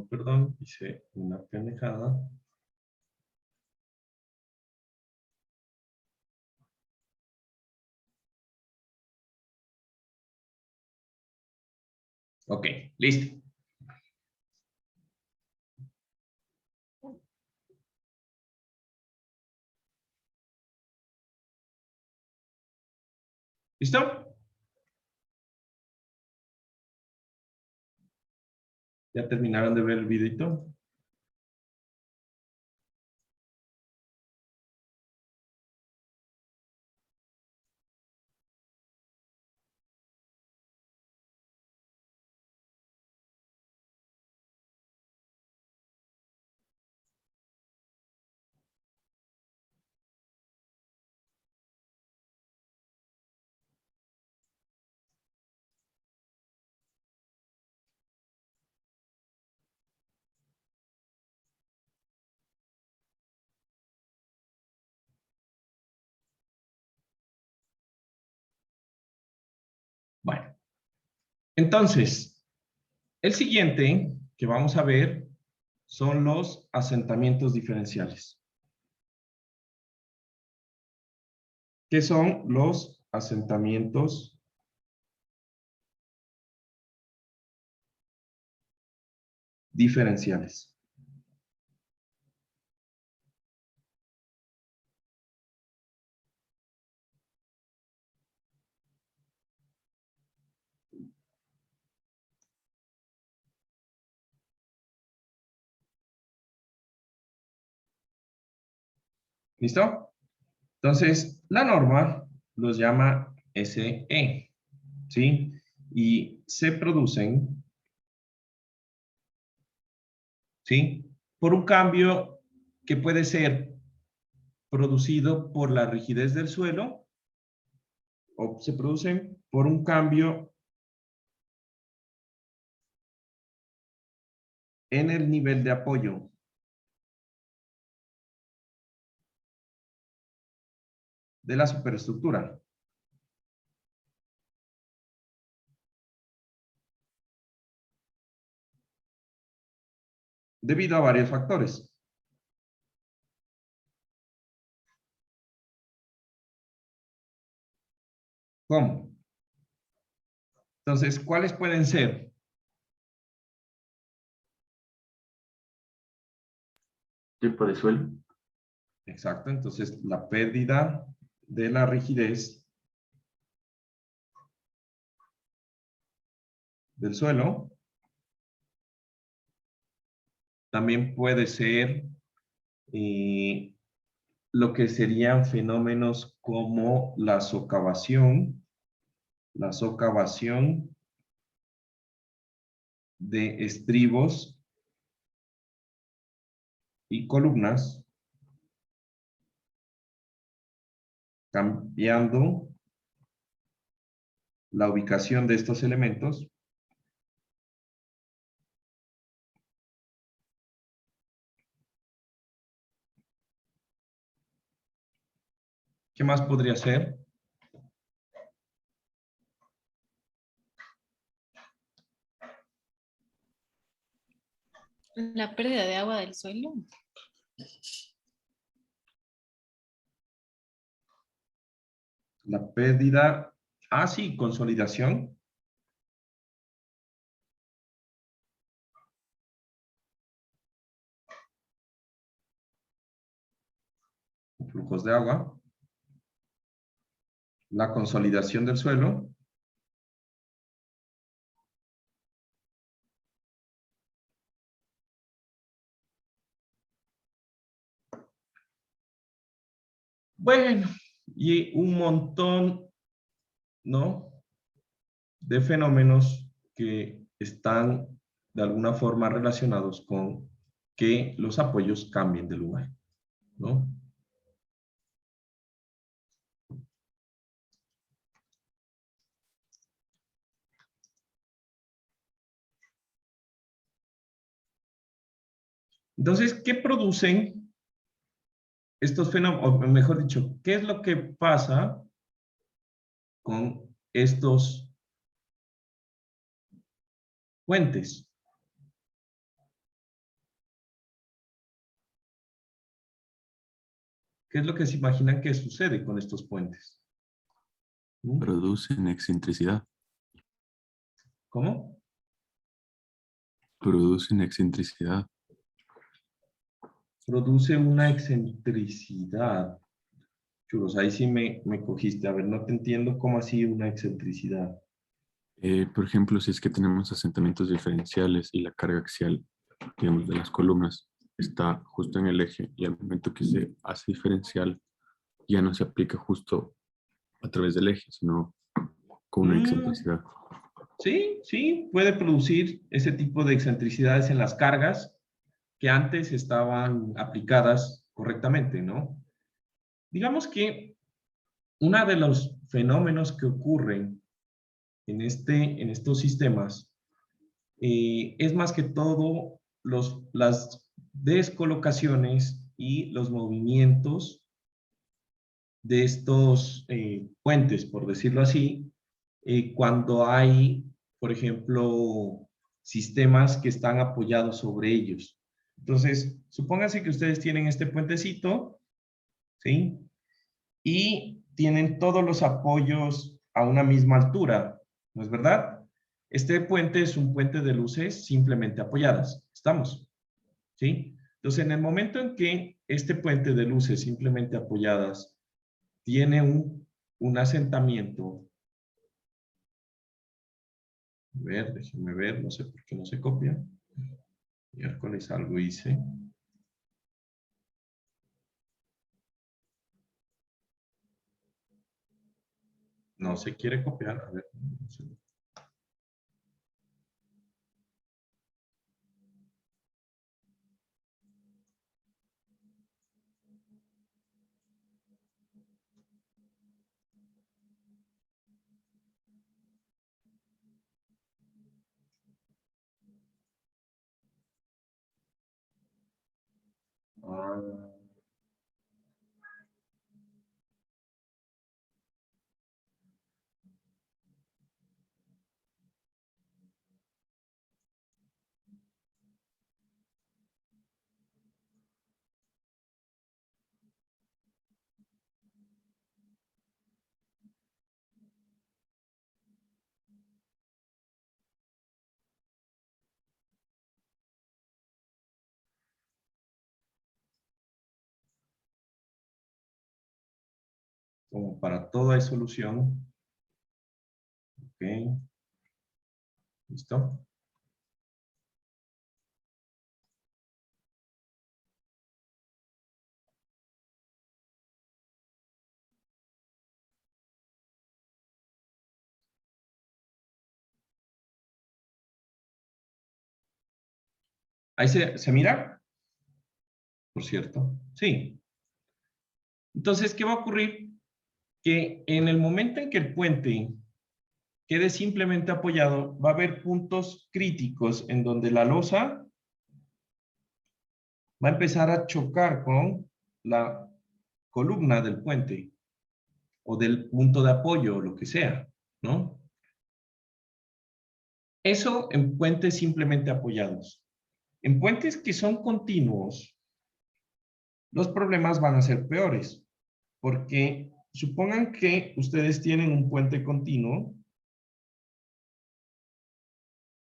Perdón. Hice una pendejada. Ok, listo. ¿Listo? ¿Ya terminaron de ver el videito? Bueno, entonces, el siguiente que vamos a ver son los asentamientos diferenciales. que son los asentamientos diferenciales. ¿Listo? Entonces, la norma los llama SE, ¿sí? Y se producen, ¿sí? Por un cambio que puede ser producido por la rigidez del suelo o se producen por un cambio en el nivel de apoyo. De la superestructura. Debido a varios factores. ¿Cómo? Entonces, ¿cuáles pueden ser? Tipo de suelo. Exacto, entonces la pérdida de la rigidez del suelo también puede ser lo que serían fenómenos como la socavación de estribos y columnas, cambiando la ubicación de estos elementos ¿qué más podría ser? La pérdida de agua del suelo. La pérdida, sí, consolidación. Flujos de agua. La consolidación del suelo. Bueno, y un montón, ¿no? De fenómenos que están de alguna forma relacionados con que los apoyos cambien de lugar, ¿no? Entonces, ¿qué producen estos fenómenos? O mejor dicho, ¿qué es lo que pasa con estos puentes? ¿Qué es lo que se imaginan que sucede con estos puentes? Producen excentricidad. ¿Cómo? Producen excentricidad. Produce una excentricidad. Churros, ahí sí me cogiste. A ver, no te entiendo cómo así una excentricidad. Por ejemplo, si es que tenemos asentamientos diferenciales y la carga axial, digamos, de las columnas está justo en el eje y al momento que se hace diferencial ya no se aplica justo a través del eje, sino con una excentricidad. Sí, sí, puede producir ese tipo de excentricidades en las cargas que antes estaban aplicadas correctamente, ¿no? Digamos que uno de los fenómenos que ocurren en estos sistemas es más que todo las descolocaciones y los movimientos de estos puentes, por decirlo así, cuando hay, por ejemplo, sistemas que están apoyados sobre ellos. Entonces, supónganse que ustedes tienen este puentecito, ¿sí? Y tienen todos los apoyos a una misma altura, ¿no es verdad? Este puente es un puente de luces simplemente apoyadas. ¿Estamos? ¿Sí? Entonces, en el momento en que este puente de luces simplemente apoyadas tiene un asentamiento, a ver, déjenme ver, no sé por qué no se copia. Miércoles algo hice. No se quiere copiar, a ver. No sé. Ah. Como para todo hay solución. Ok. ¿Listo? Ahí se mira, por cierto. Sí. Entonces, ¿qué va a ocurrir? Que en el momento en que el puente quede simplemente apoyado, va a haber puntos críticos en donde la losa va a empezar a chocar con la columna del puente o del punto de apoyo o lo que sea, ¿no? Eso en puentes simplemente apoyados. En puentes que son continuos, los problemas van a ser peores, porque supongan que ustedes tienen un puente continuo.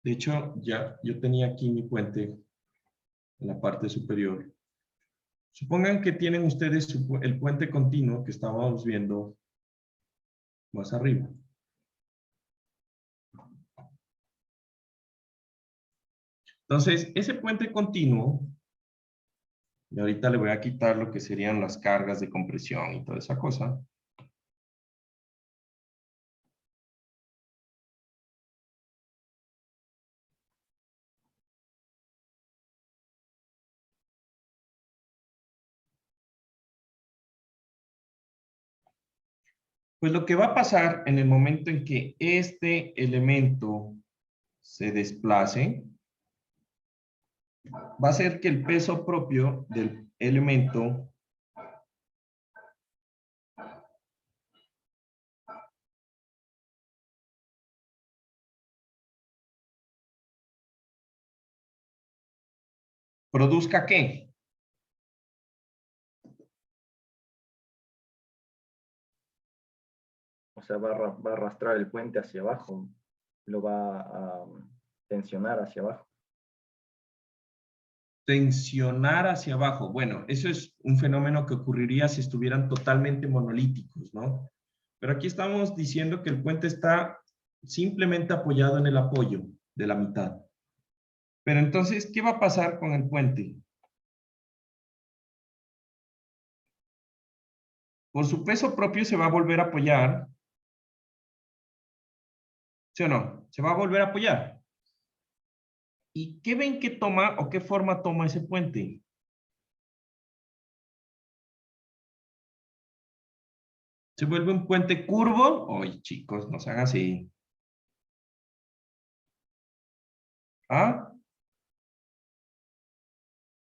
De hecho, ya yo tenía aquí mi puente en la parte superior. Supongan que tienen ustedes el puente continuo que estábamos viendo más arriba. Entonces, ese puente continuo, y ahorita le voy a quitar lo que serían las cargas de compresión y toda esa cosa. Pues lo que va a pasar en el momento en que este elemento se desplace, va a ser que el peso propio del elemento produzca ¿qué? O sea, va a arrastrar el puente hacia abajo, lo va a tensionar hacia abajo. Tensionar hacia abajo. Bueno, eso es un fenómeno que ocurriría si estuvieran totalmente monolíticos, ¿no? Pero aquí estamos diciendo que el puente está simplemente apoyado en el apoyo de la mitad. Pero entonces, ¿qué va a pasar con el puente? Por su peso propio se va a volver a apoyar. ¿Sí o no? Se va a volver a apoyar. ¿Y qué ven que toma o qué forma toma ese puente? ¿Se vuelve un puente curvo? Oye, chicos, no se hagan así. ¿Ah?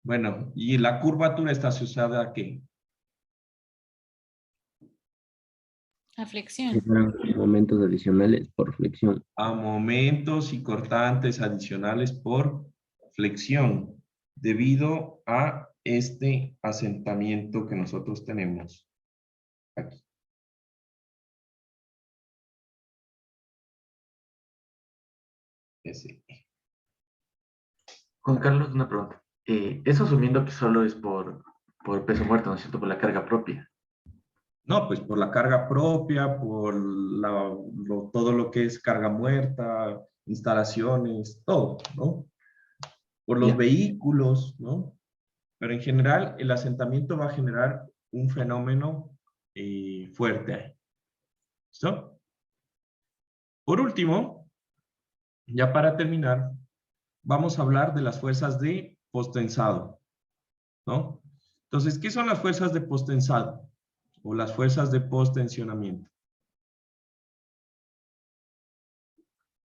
Bueno, ¿y la curvatura está asociada a qué? A flexión. Si fueran momentos adicionales por flexión. A momentos y cortantes adicionales por flexión, debido a este asentamiento que nosotros tenemos aquí. SE. Juan Carlos, una pregunta. Eso asumiendo que solo es por peso muerto, ¿no es cierto? Por la carga propia. No, pues por la carga propia, por todo lo que es carga muerta, instalaciones, todo, ¿no? Por los Ya. vehículos, ¿no? Pero en general, el asentamiento va a generar un fenómeno fuerte ahí. ¿Listo? Por último, ya para terminar, vamos a hablar de las fuerzas de posttensado, ¿no? Entonces, ¿qué son las fuerzas de posttensado? O las fuerzas de posttensionamiento.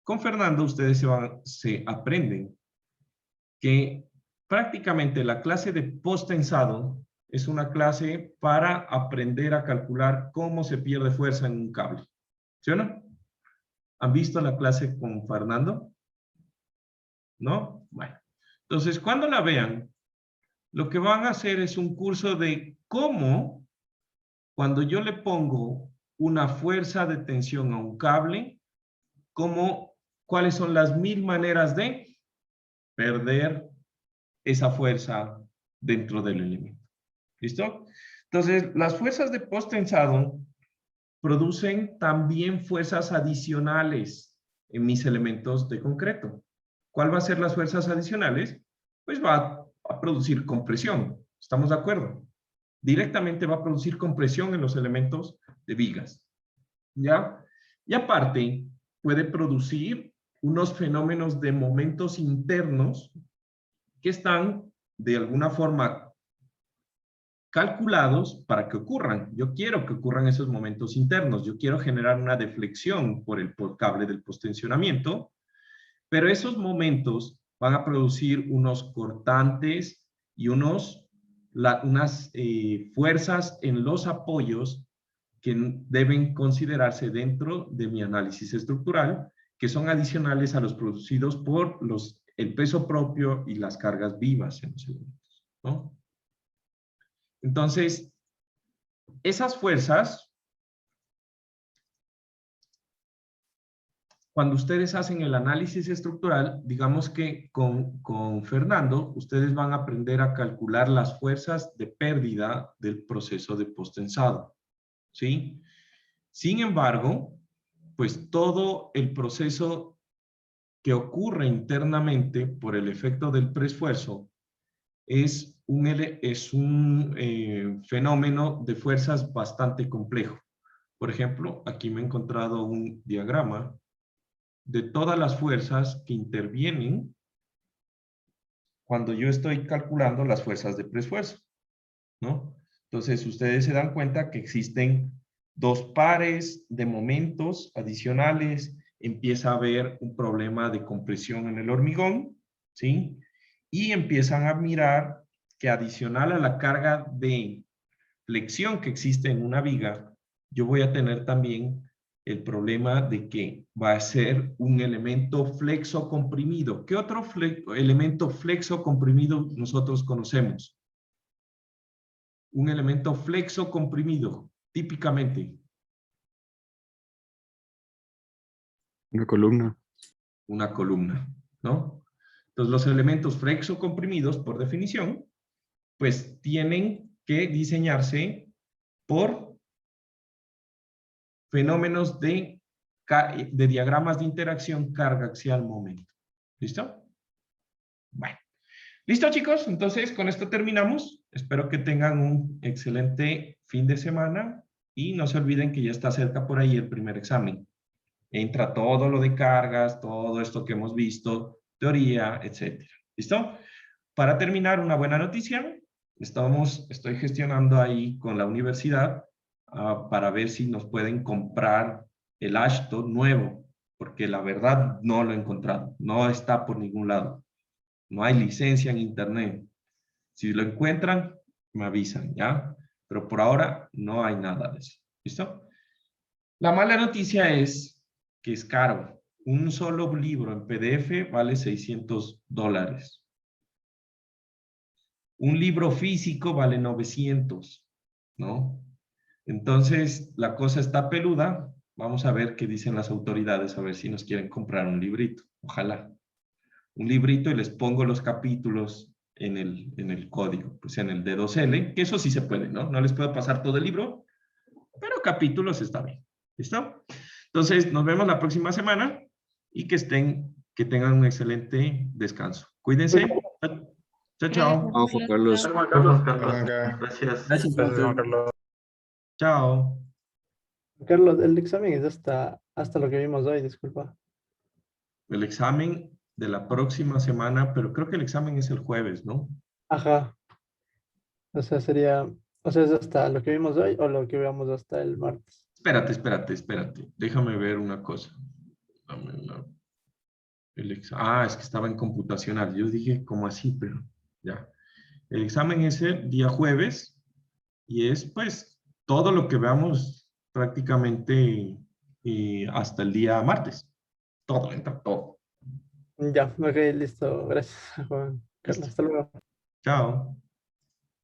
Con Fernando ustedes se aprenden que prácticamente la clase de posttensado es una clase para aprender a calcular cómo se pierde fuerza en un cable. ¿Sí o no? ¿Han visto la clase con Fernando? ¿No? Bueno. Entonces, cuando la vean, lo que van a hacer es un curso de cómo, cuando yo le pongo una fuerza de tensión a un cable, cuáles son las 1000 maneras de perder esa fuerza dentro del elemento. ¿Listo? Entonces, las fuerzas de posttensado producen también fuerzas adicionales en mis elementos de concreto. ¿Cuál va a ser las fuerzas adicionales? Pues va a producir compresión. ¿Estamos de acuerdo? Directamente va a producir compresión en los elementos de vigas. ¿Ya? Y aparte, puede producir unos fenómenos de momentos internos que están de alguna forma calculados para que ocurran. Yo quiero que ocurran esos momentos internos. Yo quiero generar una deflexión por el cable del posttensionamiento, pero esos momentos van a producir unos cortantes y unas fuerzas en los apoyos que deben considerarse dentro de mi análisis estructural, que son adicionales a los producidos por el peso propio y las cargas vivas en los elementos, ¿no? Entonces, esas fuerzas, cuando ustedes hacen el análisis estructural, digamos que con Fernando, ustedes van a aprender a calcular las fuerzas de pérdida del proceso de posttensado, ¿sí? Sin embargo, pues todo el proceso que ocurre internamente por el efecto del preesfuerzo es un fenómeno de fuerzas bastante complejo. Por ejemplo, aquí me he encontrado un diagrama de todas las fuerzas que intervienen cuando yo estoy calculando las fuerzas de preesfuerzo, ¿no? Entonces, ustedes se dan cuenta que existen dos pares de momentos adicionales, empieza a haber un problema de compresión en el hormigón, ¿sí? Y empiezan a mirar que adicional a la carga de flexión que existe en una viga, yo voy a tener también el problema de que va a ser un elemento flexo comprimido. ¿Qué otro elemento flexo comprimido nosotros conocemos? Un elemento flexo comprimido, típicamente. Una columna. Una columna, ¿no? Entonces, los elementos flexo comprimidos, por definición, pues tienen que diseñarse por fenómenos de diagramas de interacción carga axial momento. ¿Listo? Bueno. ¿Listo, chicos? Entonces, con esto terminamos. Espero que tengan un excelente fin de semana y no se olviden que ya está cerca por ahí el primer examen. Entra todo lo de cargas, todo esto que hemos visto, teoría, etc. ¿Listo? Para terminar, una buena noticia. Estoy gestionando ahí con la universidad para ver si nos pueden comprar el Ashton nuevo, porque la verdad no lo he encontrado. No está por ningún lado. No hay licencia en internet. Si lo encuentran, me avisan, ¿ya? Pero por ahora no hay nada de eso. ¿Listo? La mala noticia es que es caro. Un solo libro en PDF vale $600. Un libro físico vale 900, ¿no? Entonces, la cosa está peluda. Vamos a ver qué dicen las autoridades, a ver si nos quieren comprar un librito. Ojalá. Un librito y les pongo los capítulos en el código, pues en el D2L, que eso sí se puede, ¿no? No les puedo pasar todo el libro, pero capítulos está bien. ¿Listo? Entonces, nos vemos la próxima semana y que tengan un excelente descanso. Cuídense. Chao, chao. Chao, Juan Carlos. Juan Carlos, Juanca. gracias. Gracias, Juan Carlos. Chao. Carlos, el examen es hasta lo que vimos hoy, disculpa. El examen de la próxima semana, pero creo que el examen es el jueves, ¿no? Ajá. O sea, ¿es hasta lo que vimos hoy o lo que veamos hasta el martes? Espérate. Déjame ver una cosa. Dame es que estaba en computacional. Yo dije, ¿cómo así? Pero ya. El examen es el día jueves y es pues todo lo que veamos prácticamente hasta el día martes. Todo, entra todo. Ya, ok, listo. Gracias, Juan Carlos. Listo. Hasta luego. Chao.